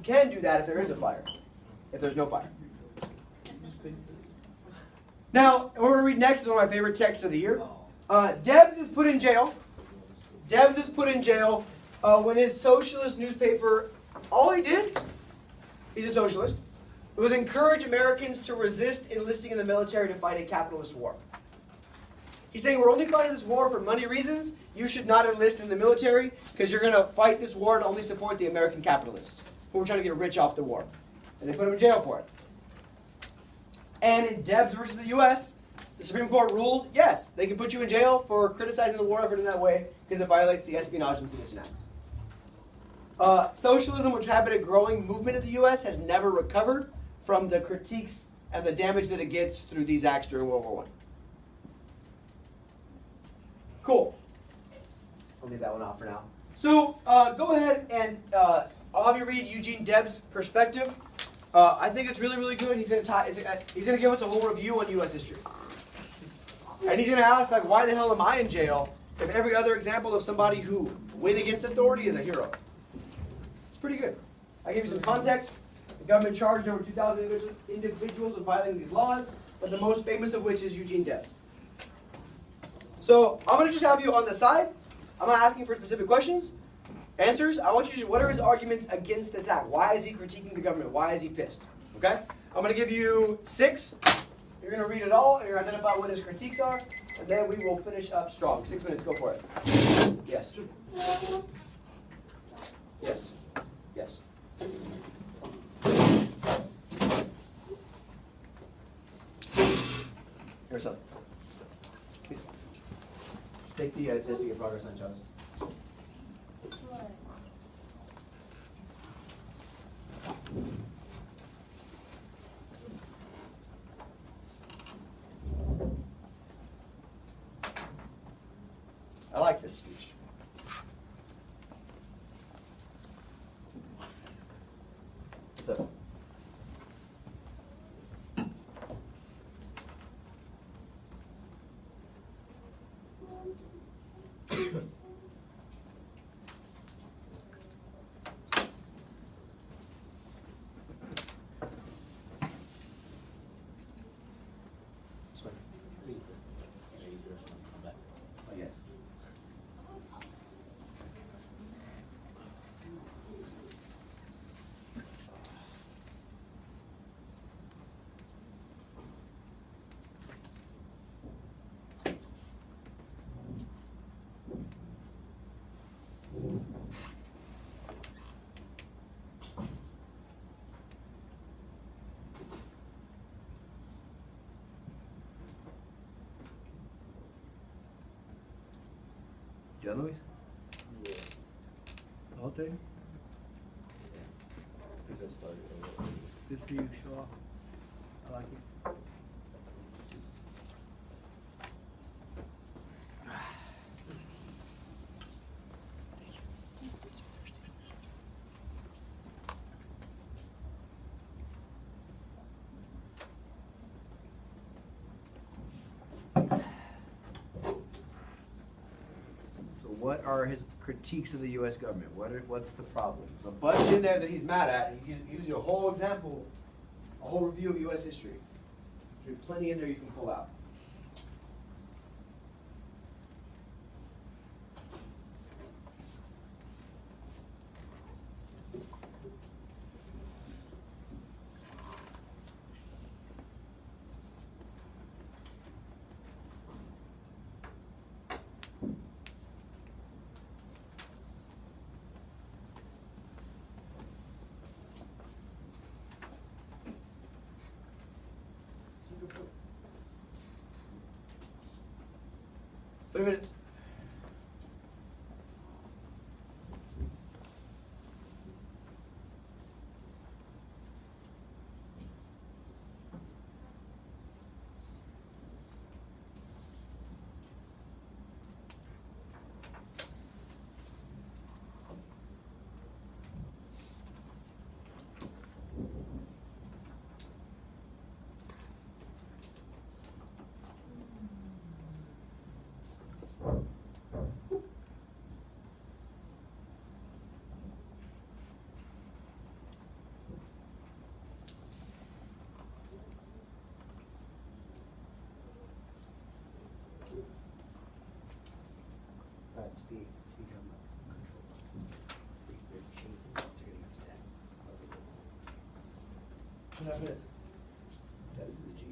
can do that if there is a fire. If there's no fire. Now, what we're going to read next is one of my favorite texts of the year. Debs is put in jail. Debs is put in jail when his socialist newspaper, all he did, he's a socialist, was encourage Americans to resist enlisting in the military to fight a capitalist war. He's saying, we're only fighting this war for money reasons. You should not enlist in the military because you're going to fight this war to only support the American capitalists who are trying to get rich off the war. And they put him in jail for it. And in Debs versus the U.S., the Supreme Court ruled, yes, they can put you in jail for criticizing the war effort in that way because it violates the Espionage and Sedition Acts. Socialism, which had been a growing movement in the U.S., has never recovered from the critiques and the damage that it gets through these acts during World War I. Cool. I'll leave that one off for now. So go ahead and I'll have you read Eugene Debs' perspective. I think it's really, really good. He's going to give us a whole review on U.S. history. And he's going to ask, like, why the hell am I in jail if every other example of somebody who went against authority is a hero? It's pretty good. I gave you some context. The government charged over 2,000 individuals with violating these laws, but the most famous of which is Eugene Debs. So I'm going to just have you on the side. I'm not asking for specific questions. Answers, I want you to, what are his arguments against this act? Why is he critiquing the government? Why is he pissed? Okay? I'm going to give you 6. You're going to read it all, and you're going to identify what his critiques are, and then we will finish up strong. 6 minutes, go for it. Yes. Yes. Yes. Here's some. Please. Take the test to get progress on Charles. I like this speech. What's up? done, Luis? Yeah. All day? Because I started early. Good for you, Shaw. I like it. What are his critiques of the U.S. government? What's the problem? There's a bunch in there that he's mad at. He gives you a whole example, a whole review of U.S. history. There's plenty in there you can pull out. Three minutes. Become control. They're changing. They're getting upset. 2.5 minutes. This is a G.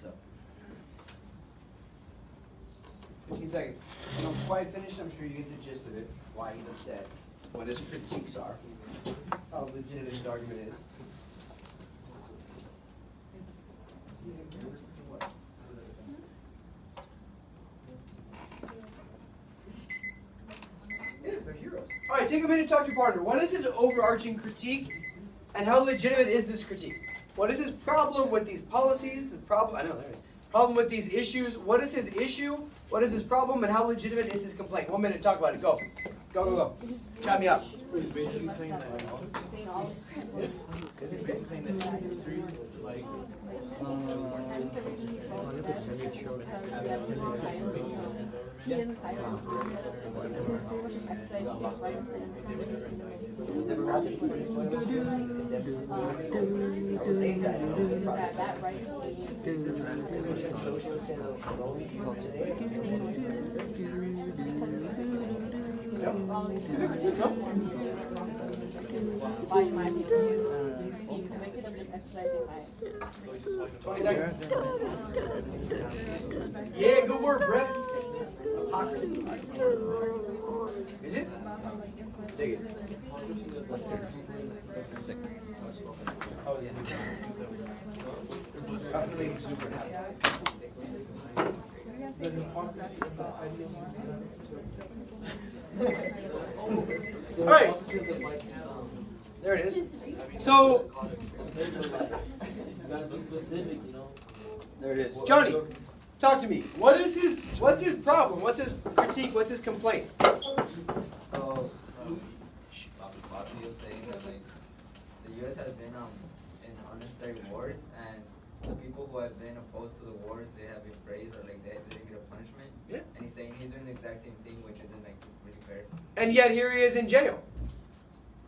So, 15 seconds. I don't quite finish. I'm sure you get the gist of it. Why he's upset. What his critiques are. How legitimate his argument is. Yeah, they're heroes. All right, take a minute to talk to your partner. What is his overarching critique, and how legitimate is this critique? What is his problem with these policies? The problem, I know, there it is. Problem with these issues. What is his issue? What is his problem, and how legitimate is his complaint? 1 minute, talk about it. Go. Go, go, go. Chat me up. He's basically saying that. He's basically saying that history, like, He is entitled. He's pretty much just exercising his rights that right by my opinion, he's convicted of just exercising my. Yeah, good work, Brett. Hypocrisy. Is it? Dig it. The hypocrisy of the All right. There it is. So, there it is. Johnny, talk to me. What's his problem? What's his critique? What's his complaint? So, he was saying that like the U.S. has been in unnecessary wars, and the people who have been opposed to the wars, they have been praised or like they didn't get a punishment. Yeah. And he's saying he's doing the exact same thing, which isn't like really fair. And yet here he is in jail.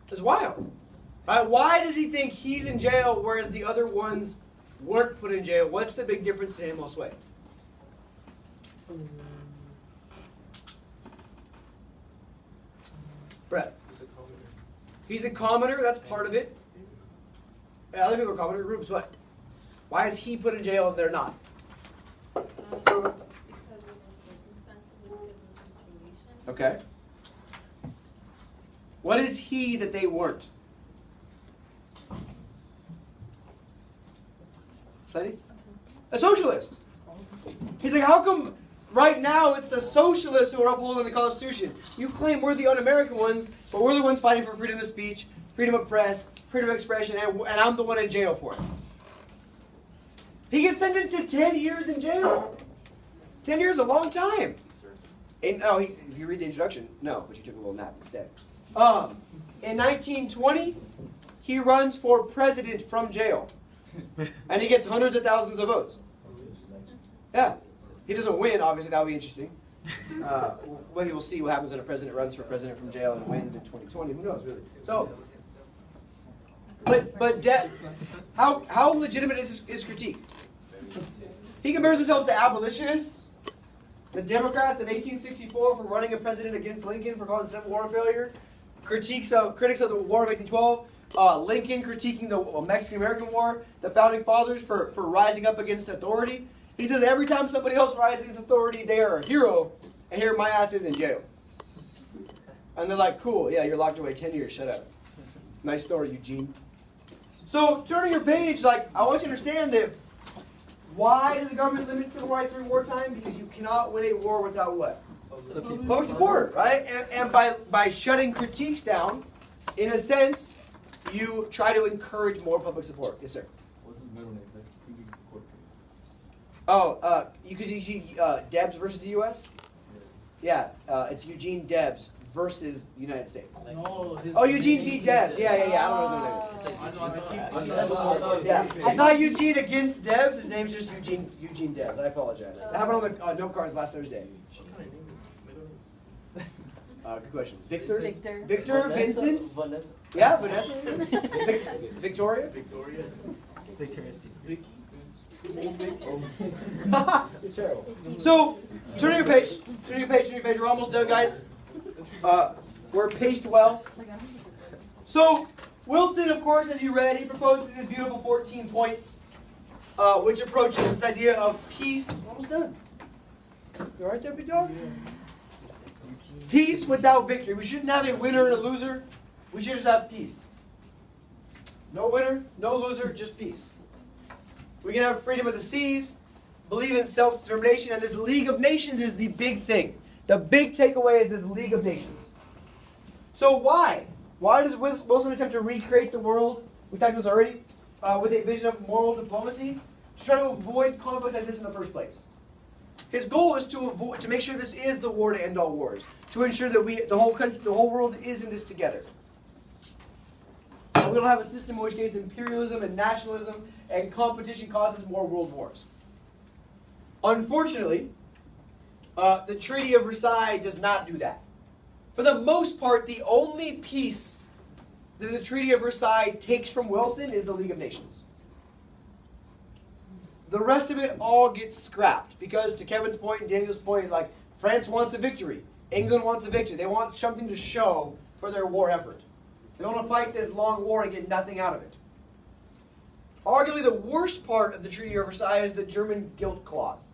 It's wild. Right? Why does he think he's in jail whereas the other ones weren't put in jail? What's the big difference to him, Josue? Brett. He's a commenter. That's part of it. Other people are commenter. Rubes, what? Why is he put in jail and they're not? Because of the circumstances and because of the situation. Okay. What is he that they weren't? Study? A socialist. He's like, how come right now it's the socialists who are upholding the Constitution? You claim we're the un-American ones, but we're the ones fighting for freedom of speech, freedom of press, freedom of expression, and I'm the one in jail for it. He gets sentenced to 10 years in jail. 10 years is a long time. If you read the introduction, no, but you took a little nap instead. In 1920, he runs for president from jail. And he gets hundreds of thousands of votes. Yeah. He doesn't win, obviously, that'll be interesting. But you will see what happens when a president runs for president from jail and wins in 2020. Who knows, really? So, how legitimate is his critique? He compares himself to abolitionists, the Democrats of 1864 for running a president against Lincoln for calling the Civil War a failure, critics of the War of 1812, Lincoln critiquing the Mexican-American War, the Founding Fathers for rising up against authority. He says every time somebody else rises against authority, they are a hero, and here my ass is in jail. And they're like, cool, yeah, you're locked away 10 years, shut up. Nice story, Eugene. So, turning your page, I want you to understand that why does the government limit civil rights during wartime? Because you cannot win a war without what? Public support, right? And by shutting critiques down, in a sense, you try to encourage more public support. Yes, sir. What's his middle name? Who gets the court case? Oh, you see Debs versus the U.S.? Yeah, it's Eugene Debs versus the United States. Oh, Eugene v. Debs. Yeah. I don't know his name. Yeah, it's not Eugene against Debs. His name's just Eugene Debs. I apologize. That happened on the note cards last Thursday. Good question. Victor, Vincent. Vanessa. Yeah, Vanessa. Victoria. Victoria's team. You're terrible. So, turn your page. We're almost done, guys. We're paced well. So, Wilson, of course, as you read, he proposes his beautiful 14 points, which approaches this idea of peace. Almost done. You all right there, big dog? Peace without victory. We shouldn't have a winner and a loser. We should just have peace. No winner, no loser, just peace. We can have freedom of the seas, believe in self-determination, and this League of Nations is the big thing. The big takeaway is this League of Nations. So why? Why does Wilson attempt to recreate the world, we talked about this already, with a vision of moral diplomacy, to try to avoid conflict like this in the first place? His goal is to make sure this is the war to end all wars, to ensure that the whole world is in this together. And we don't have a system in which case imperialism and nationalism and competition causes more world wars. Unfortunately, The Treaty of Versailles does not do that. For the most part, the only piece that the Treaty of Versailles takes from Wilson is the League of Nations. The rest of it all gets scrapped because, to Kevin's point and Daniel's point, like, France wants a victory. England wants a victory. They want something to show for their war effort. They don't want to fight this long war and get nothing out of it. Arguably the worst part of the Treaty of Versailles is the German guilt clause,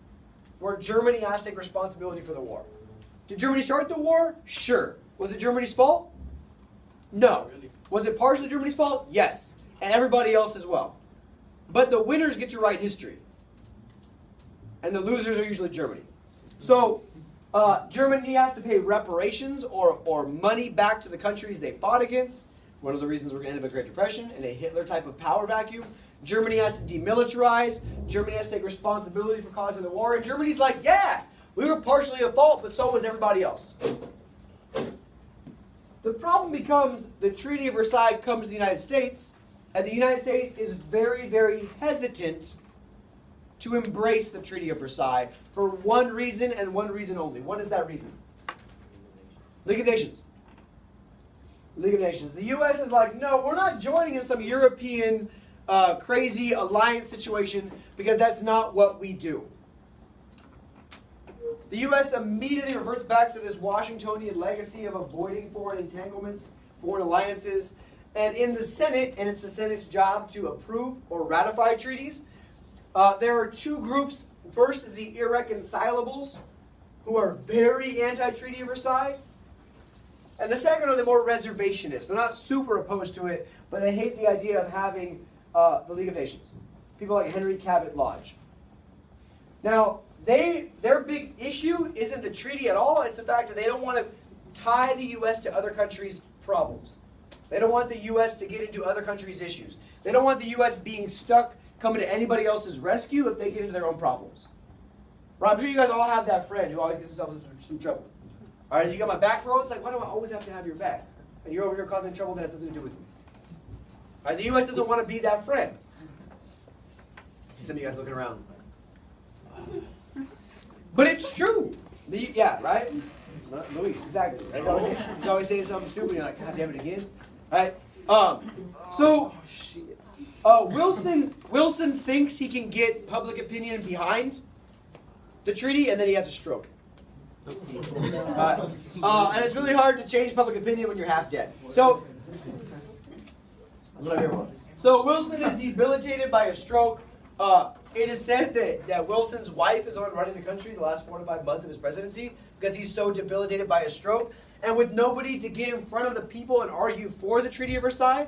where Germany has to take responsibility for the war. Did Germany start the war? Sure. Was it Germany's fault? No. Was it partially Germany's fault? Yes. And everybody else as well. But the winners get to write history. And the losers are usually Germany. So Germany has to pay reparations or money back to the countries they fought against. One of the reasons we're going to end up a Great Depression and a Hitler type of power vacuum. Germany has to demilitarize. Germany has to take responsibility for causing the war. And Germany's like, yeah, we were partially at fault, but so was everybody else. The problem becomes the Treaty of Versailles comes to the United States, and the United States is very, very hesitant to embrace the Treaty of Versailles for one reason and one reason only. What is that reason? League of Nations. League of Nations. The U.S. is like, no, we're not joining in some European crazy alliance situation because that's not what we do. The U.S. immediately reverts back to this Washingtonian legacy of avoiding foreign entanglements, foreign alliances, and in the Senate, and it's the Senate's job to approve or ratify treaties, there are two groups. First is the irreconcilables, who are very anti-Treaty of Versailles. And the second are the more reservationists. They're not super opposed to it, but they hate the idea of having the League of Nations. People like Henry Cabot Lodge. Now, their big issue isn't the treaty at all. It's the fact that they don't want to tie the U.S. to other countries' problems. They don't want the U.S. to get into other countries' issues. They don't want the U.S. being stuck coming to anybody else's rescue if they get into their own problems. Right? I'm sure you guys all have that friend who always gets himself into some trouble. All right, you got my back, bro? It's like, why do I always have to have your back? And you're over here causing trouble that has nothing to do with me. All right, the U.S. doesn't want to be that friend. I see some of you guys looking around. But it's true. Yeah, right? Luis, exactly. Right? He's always saying something stupid. You're like, God damn it again. All right? Wilson thinks he can get public opinion behind the treaty, and then he has a stroke. And it's really hard to change public opinion when you're half dead. So Wilson is debilitated by a stroke. It is said that Wilson's wife is the one running the country the last 4 to 5 months of his presidency because he's so debilitated by a stroke. And with nobody to get in front of the people and argue for the Treaty of Versailles,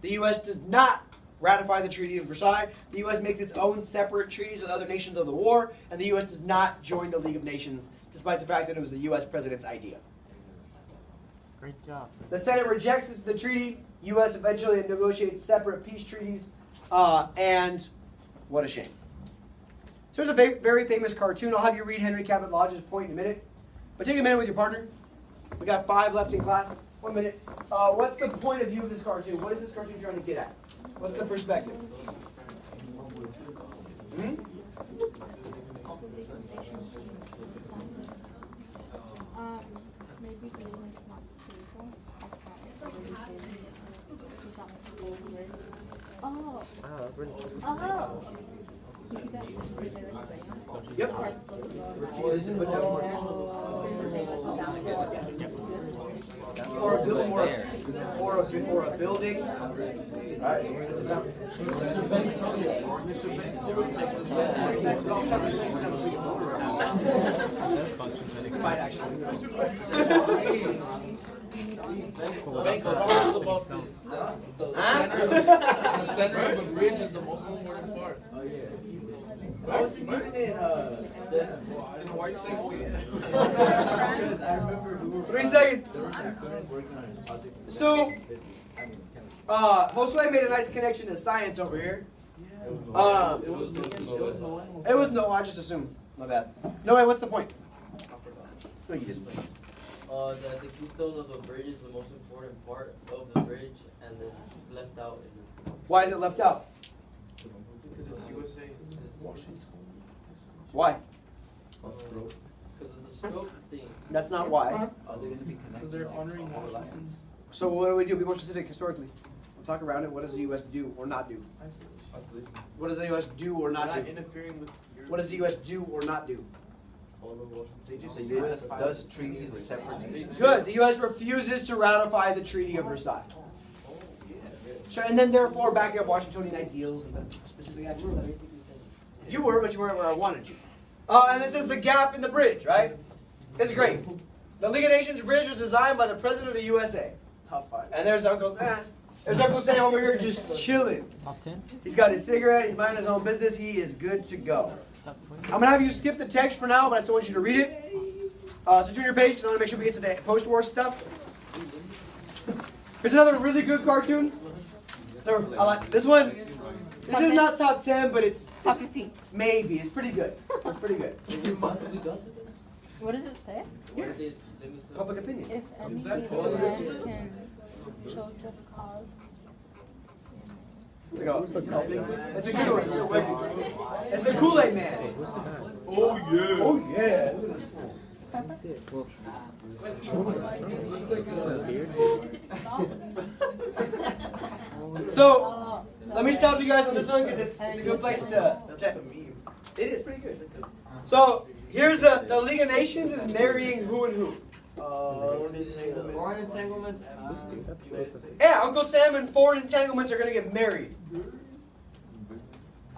the U.S. does not ratify the Treaty of Versailles. The U.S. makes its own separate treaties with other nations of the war, and the U.S. does not join the League of Nations, despite the fact that it was the U.S. president's idea. Great job. The Senate rejects the treaty. U.S. eventually negotiates separate peace treaties, and what a shame. So there's a very famous cartoon. I'll have you read Henry Cabot Lodge's point in a minute. But take a minute with your partner. We got 5 left in class. 1 minute. What's the point of view of this cartoon? What is this cartoon trying to get at? What's the perspective? Maybe they were not stable. You see that? Yep. Refuses to put down or a building. Right. Might actually. Banks are about the center of the bridge is the most important part. Oh yeah. I was thinking it. Why are you saying, oh yeah? Because I remember we were 3 seconds. working on a project. So, Josue made a nice connection to science over here. It was no one. It was no, I just assumed. My bad. No, wait, what's the point? No, you didn't. That the keystone of the bridge is the most important part of the bridge, and then it's left out. Why is it left out? Because it's USA. Why? Because of the scope thing. That's not why. They're gonna be Because connected. they're like, honoring all Washington's. alliance. So what do we do? Be more specific historically. We'll talk around it. What does the U.S. do or not do? Isolation. What does the U.S. do or Not not do? interfering with your. What does the U.S. do or not do? They just The sit U.S. at the does file. treaties with separate nations. Good. The U.S. refuses to ratify the Treaty of Versailles. Sure, and then therefore backing up Washingtonian ideals and the specific actions. You were, but you weren't where I wanted you. And this is the gap in the bridge, right? It's great. The League of Nations bridge was designed by the President of the USA. Top 5. And there's Uncle Sam over here just chilling. Top 10? He's got his cigarette, he's minding his own business, he is good to go. Top 20? I'm going to have you skip the text for now, but I still want you to read it. So turn your page, because I want to make sure we get to the post-war stuff. Here's another really good cartoon. I like this one. This is not top 10, but it's Top 15. maybe. It's pretty good. It's pretty good. What does it say? Here. Public opinion. If any Is that people all there is to can show just cause. Let's go. It's a good one. It's the Kool-Aid Man. Oh yeah. Oh yeah. Look at this fool. So let me stop you guys on this one because it's a good place to. It is pretty good. So here's the League of Nations is marrying who and who. Foreign entanglements and Yeah, Uncle Sam and foreign entanglements are going to get married.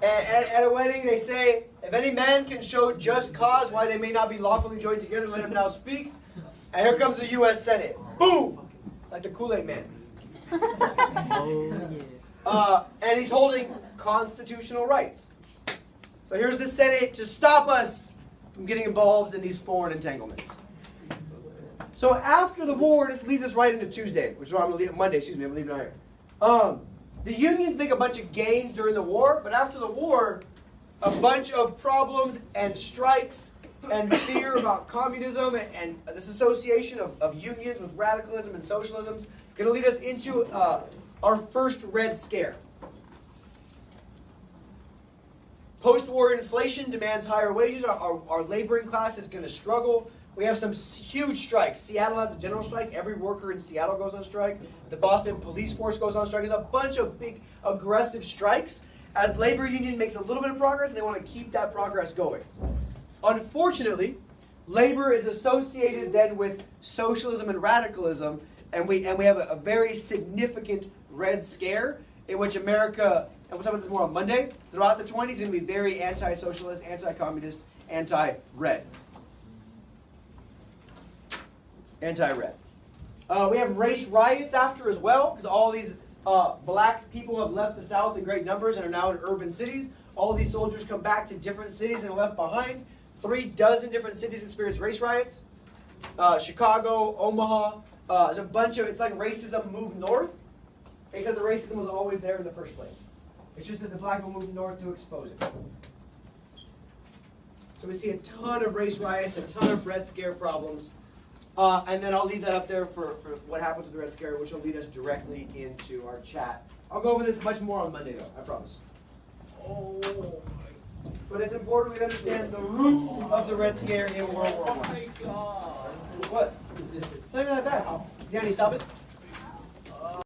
At a wedding, they say, if any man can show just cause why they may not be lawfully joined together, let him now speak. And here comes the U.S. Senate. Boom! Like the Kool-Aid Man. Oh, yeah. And he's holding constitutional rights. So here's the Senate to stop us from getting involved in these foreign entanglements. So after the war, this leads us right into Tuesday, which is why I'm going to leave Monday, excuse me, I'm going to leave it right here. The unions make a bunch of gains during the war, but after the war, a bunch of problems and strikes and fear about communism and this association of unions with radicalism and socialism is going to lead us into our first Red Scare. Post-war inflation demands higher wages. Our laboring class is going to struggle. We have some huge strikes. Seattle has a general strike. Every worker in Seattle goes on strike. The Boston police force goes on strike. There's a bunch of big, aggressive strikes as labor union makes a little bit of progress, and they want to keep that progress going. Unfortunately, labor is associated then with socialism and radicalism, and we have a very significant Red Scare in which America, and we'll talk about this more on Monday, throughout the 20s is going to be very anti-socialist, anti-communist, anti-red. Anti-red. We have race riots after as well, because all these black people have left the South in great numbers and are now in urban cities. All these soldiers come back to different cities and are left behind. 3 dozen different cities experience race riots. Chicago, Omaha. There's a bunch of, it's like racism moved north, except the racism was always there in the first place. It's just that the black people moved north to expose it. So we see a ton of race riots, a ton of Red Scare problems. And then I'll leave that up there for what happens with the Red Scare, which will lead us directly into our chat. I'll go over this much more on Monday, though, I promise. But it's important we understand the roots of the Red Scare in World War I. oh my god. What? It's not even that bad. Danny, stop it.